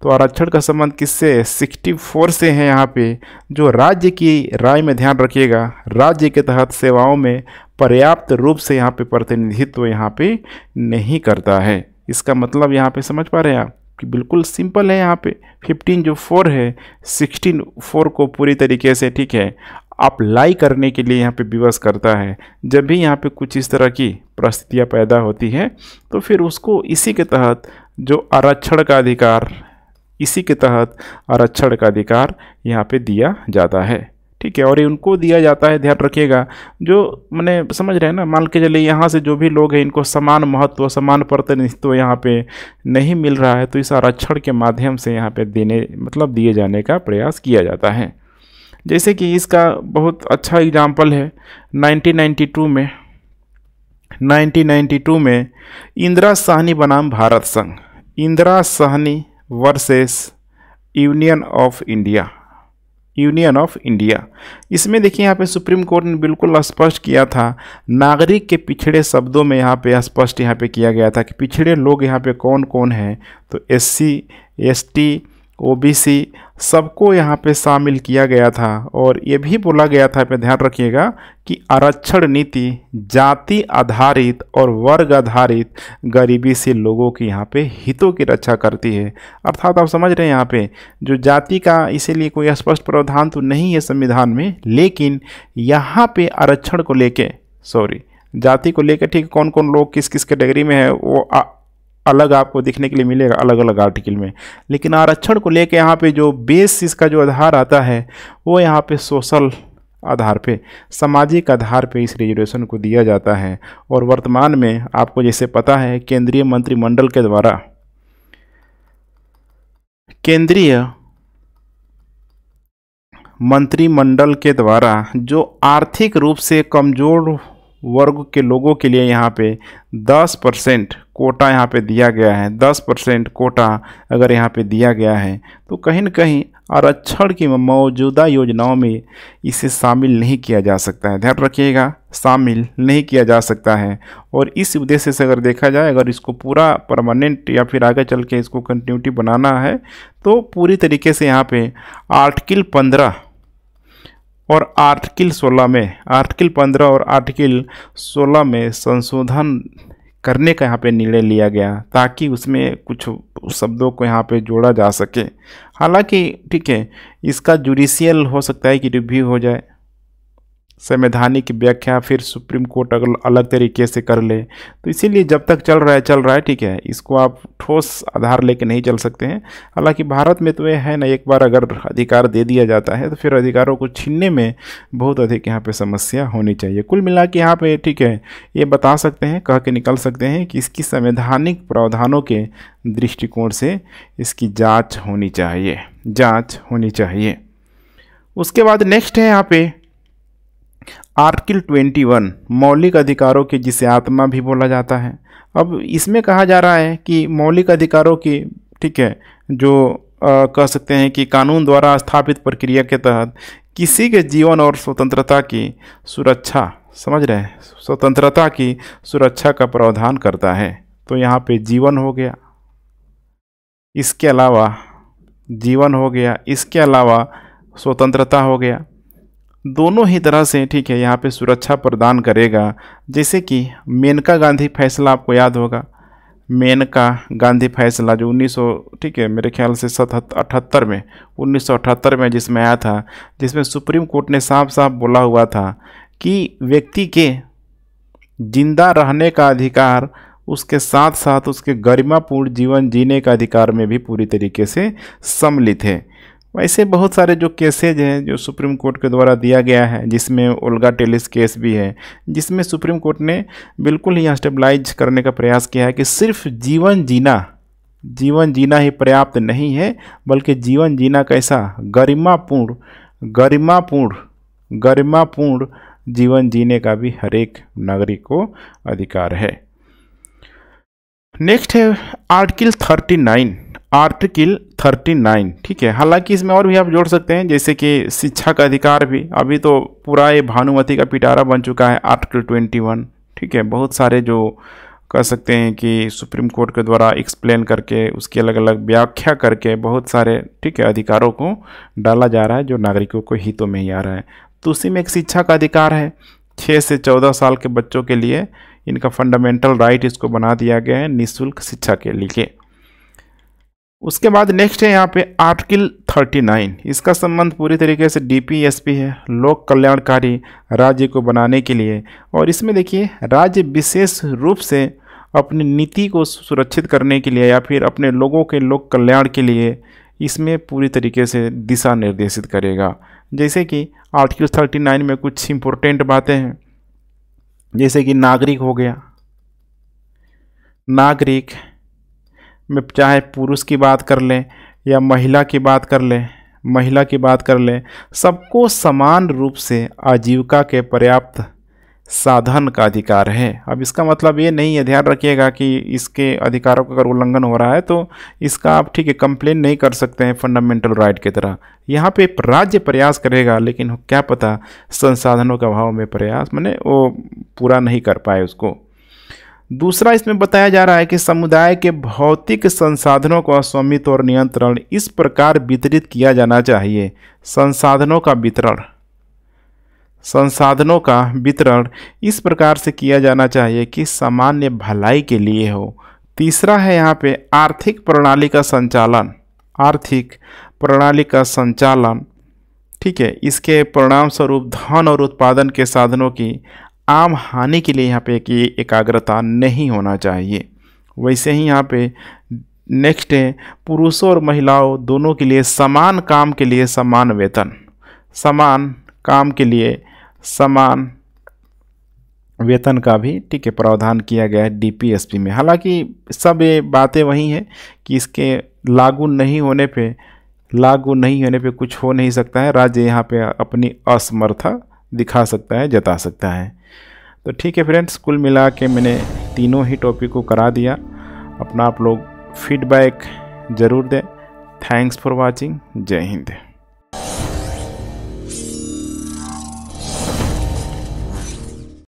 तो आरक्षण का संबंध किससे? 64 से है। यहाँ पे जो राज्य की राय में, ध्यान रखिएगा, राज्य के तहत सेवाओं में पर्याप्त रूप से यहाँ पे प्रतिनिधित्व यहाँ पे नहीं करता है। इसका मतलब यहाँ पे समझ पा रहे हैं आप कि बिल्कुल सिंपल है। यहाँ पे 15 जो 4 है, 16(4) को पूरी तरीके से, ठीक है, अप्लाई करने के लिए यहाँ पे विवश करता है। जब भी यहाँ पे कुछ इस तरह की परिस्थितियाँ पैदा होती है तो फिर उसको इसी के तहत जो आरक्षण का अधिकार, इसी के तहत आरक्षण का अधिकार यहाँ पे दिया जाता है, ठीक है। और ये उनको दिया जाता है, ध्यान रखिएगा, जो मैंने समझ रहे हैं ना, मान के चलिए यहाँ से जो भी लोग हैं इनको समान महत्व, समान प्रतिनिधित्व यहाँ पे नहीं मिल रहा है तो इस आरक्षण के माध्यम से यहाँ पे दिए जाने का प्रयास किया जाता है। जैसे कि इसका बहुत अच्छा एग्जाम्पल है 1992 में इंदिरा साहनी बनाम भारत संघ, Indira Sahni versus Union of India. इसमें देखिए यहाँ पे सुप्रीम कोर्ट ने बिल्कुल स्पष्ट किया था, नागरिक के पिछड़े शब्दों में यहाँ पे स्पष्ट यहाँ पे किया गया था कि पिछड़े लोग यहाँ पे कौन कौन हैं। तो SC, ST, OBC सबको यहाँ पे शामिल किया गया था। और ये भी बोला गया था, पे ध्यान रखिएगा, कि आरक्षण नीति जाति आधारित और वर्ग आधारित गरीबी से लोगों की यहाँ पे हितों की रक्षा करती है। अर्थात आप समझ रहे हैं यहाँ पे जो जाति का, इसीलिए कोई स्पष्ट प्रावधान तो नहीं है संविधान में, लेकिन यहाँ पे आरक्षण को लेके, जाति को लेकर, ठीक, कौन कौन लोग किस किस कैटेगरी में है वो अलग आपको देखने के लिए मिलेगा अलग अलग आर्टिकल में। लेकिन आरक्षण को लेके यहाँ पे जो बेस इसका जो आधार आता है वो यहाँ पे सोशल आधार पे, सामाजिक आधार पे इस रिजर्वेशन को दिया जाता है। और वर्तमान में आपको जैसे पता है केंद्रीय मंत्रिमंडल के द्वारा जो आर्थिक रूप से कमज़ोर वर्ग के लोगों के लिए यहाँ पे 10% कोटा यहाँ पे दिया गया है। 10% कोटा अगर यहाँ पे दिया गया है तो कहीं न कहीं आरक्षण की मौजूदा योजनाओं में इसे शामिल नहीं किया जा सकता है। ध्यान रखिएगा, शामिल नहीं किया जा सकता है। और इस उद्देश्य से अगर देखा जाए, अगर इसको पूरा परमानेंट या फिर आगे चल के इसको कंटिन्यूटी बनाना है तो पूरी तरीके से यहाँ पे आर्टिकल 15 और आर्टिकल 16 में, आर्टिकल 15 और आर्टिकल 16 में संशोधन करने का यहाँ पे निर्णय लिया गया ताकि उसमें कुछ शब्दों को यहाँ पे जोड़ा जा सके। हालांकि ठीक है, इसका जुडिशियल हो सकता है कि रिव्यू हो जाए, संवैधानिक व्याख्या फिर सुप्रीम कोर्ट अगर अलग तरीके से कर ले, तो इसीलिए जब तक चल रहा है ठीक है, इसको आप ठोस आधार लेके नहीं चल सकते हैं। हालांकि भारत में तो ये है ना, एक बार अगर अधिकार दे दिया जाता है तो फिर अधिकारों को छीनने में बहुत अधिक यहाँ पे समस्या होनी चाहिए। कुल मिला के यहाँ पे ठीक है, ये बता सकते हैं, कह के निकल सकते हैं कि इसकी संवैधानिक प्रावधानों के दृष्टिकोण से इसकी जाँच होनी चाहिए। उसके बाद नेक्स्ट है यहाँ पे आर्टिकल 21 मौलिक अधिकारों की, जिसे आत्मा भी बोला जाता है। अब इसमें कहा जा रहा है कि मौलिक अधिकारों की, ठीक है, जो कह सकते हैं कि कानून द्वारा स्थापित प्रक्रिया के तहत किसी के जीवन और स्वतंत्रता की सुरक्षा, समझ रहे हैं, स्वतंत्रता की सुरक्षा का प्रावधान करता है। तो यहाँ पे जीवन हो गया, इसके अलावा जीवन हो गया, इसके अलावा स्वतंत्रता हो गया, दोनों ही तरह से ठीक है यहाँ पे सुरक्षा प्रदान करेगा। जैसे कि मेनका गांधी फैसला आपको याद होगा, मेनका गांधी फैसला जो 1900 ठीक है मेरे ख्याल से 1978 में जिसमें आया था, जिसमें सुप्रीम कोर्ट ने साफ साफ बोला हुआ था कि व्यक्ति के जिंदा रहने का अधिकार उसके साथ साथ उसके गरिमापूर्ण जीवन जीने का अधिकार में भी पूरी तरीके से सम्मिलित है। वैसे बहुत सारे जो केसेज हैं जो सुप्रीम कोर्ट के द्वारा दिया गया है, जिसमें ओल्गा टेलिस केस भी है, जिसमें सुप्रीम कोर्ट ने बिल्कुल ही स्टेबलाइज करने का प्रयास किया है कि सिर्फ जीवन जीना ही पर्याप्त नहीं है, बल्कि जीवन जीना कैसा, गरिमापूर्ण जीवन जीने का भी हर एक नागरिक को अधिकार है। नेक्स्ट है आर्टिकल 39, ठीक है। हालांकि इसमें और भी आप जोड़ सकते हैं, जैसे कि शिक्षा का अधिकार भी। अभी तो पूरा ये भानुमति का पिटारा बन चुका है आर्टिकल 21, ठीक है। बहुत सारे जो कह सकते हैं कि सुप्रीम कोर्ट के द्वारा एक्सप्लेन करके उसकी अलग अलग व्याख्या करके बहुत सारे, ठीक है, अधिकारों को डाला जा रहा है जो नागरिकों को हितों में ही आ रहा है। तो उसी में एक शिक्षा का अधिकार है 6 से 14 साल के बच्चों के लिए, इनका फंडामेंटल राइट इसको बना दिया गया है निःशुल्क शिक्षा के लिए। उसके बाद नेक्स्ट है यहाँ पे आर्टिकल 39, इसका संबंध पूरी तरीके से डीपीएसपी है, लोक कल्याणकारी राज्य को बनाने के लिए। और इसमें देखिए राज्य विशेष रूप से अपनी नीति को सुरक्षित करने के लिए या फिर अपने लोगों के लोक कल्याण के लिए इसमें पूरी तरीके से दिशा निर्देशित करेगा। जैसे कि आर्टिकल 39 में कुछ इम्पोर्टेंट बातें हैं, जैसे कि नागरिक हो गया। नागरिक में चाहे पुरुष की बात कर लें या महिला की बात कर लें, सबको समान रूप से आजीविका के पर्याप्त साधन का अधिकार है। अब इसका मतलब ये नहीं है, ध्यान रखिएगा कि इसके अधिकारों का अगर उल्लंघन हो रहा है तो इसका आप, ठीक है, कंप्लेन नहीं कर सकते हैं फंडामेंटल राइट की तरह। यहाँ पे राज्य प्रयास करेगा, लेकिन क्या पता संसाधनों के अभाव में प्रयास माने वो पूरा नहीं कर पाए उसको। दूसरा इसमें बताया जा रहा है कि समुदाय के भौतिक संसाधनों का स्वामित्व और नियंत्रण इस प्रकार वितरित किया जाना चाहिए। संसाधनों का वितरण इस प्रकार से किया जाना चाहिए कि सामान्य भलाई के लिए हो। तीसरा है यहाँ पे आर्थिक प्रणाली का संचालन, ठीक है। इसके परिणाम स्वरूप धन और उत्पादन के साधनों की आम हानि के लिए यहाँ पे एकाग्रता नहीं होना चाहिए। वैसे ही यहाँ पे नेक्स्ट है पुरुषों और महिलाओं दोनों के लिए समान काम के लिए समान वेतन, समान काम के लिए समान वेतन का भी, ठीक है, प्रावधान किया गया है डीपीएसपी में। हालांकि सब ये बातें वही हैं कि इसके लागू नहीं होने पे कुछ हो नहीं सकता है। राज्य यहाँ पे अपनी असमर्थता दिखा सकता है, जता सकता है। तो ठीक है फ्रेंड्स, कुल मिला के मैंने तीनों ही टॉपिक को करा दिया। अपना आप लोग फीडबैक ज़रूर दें। Thanks for watching. जय हिंद।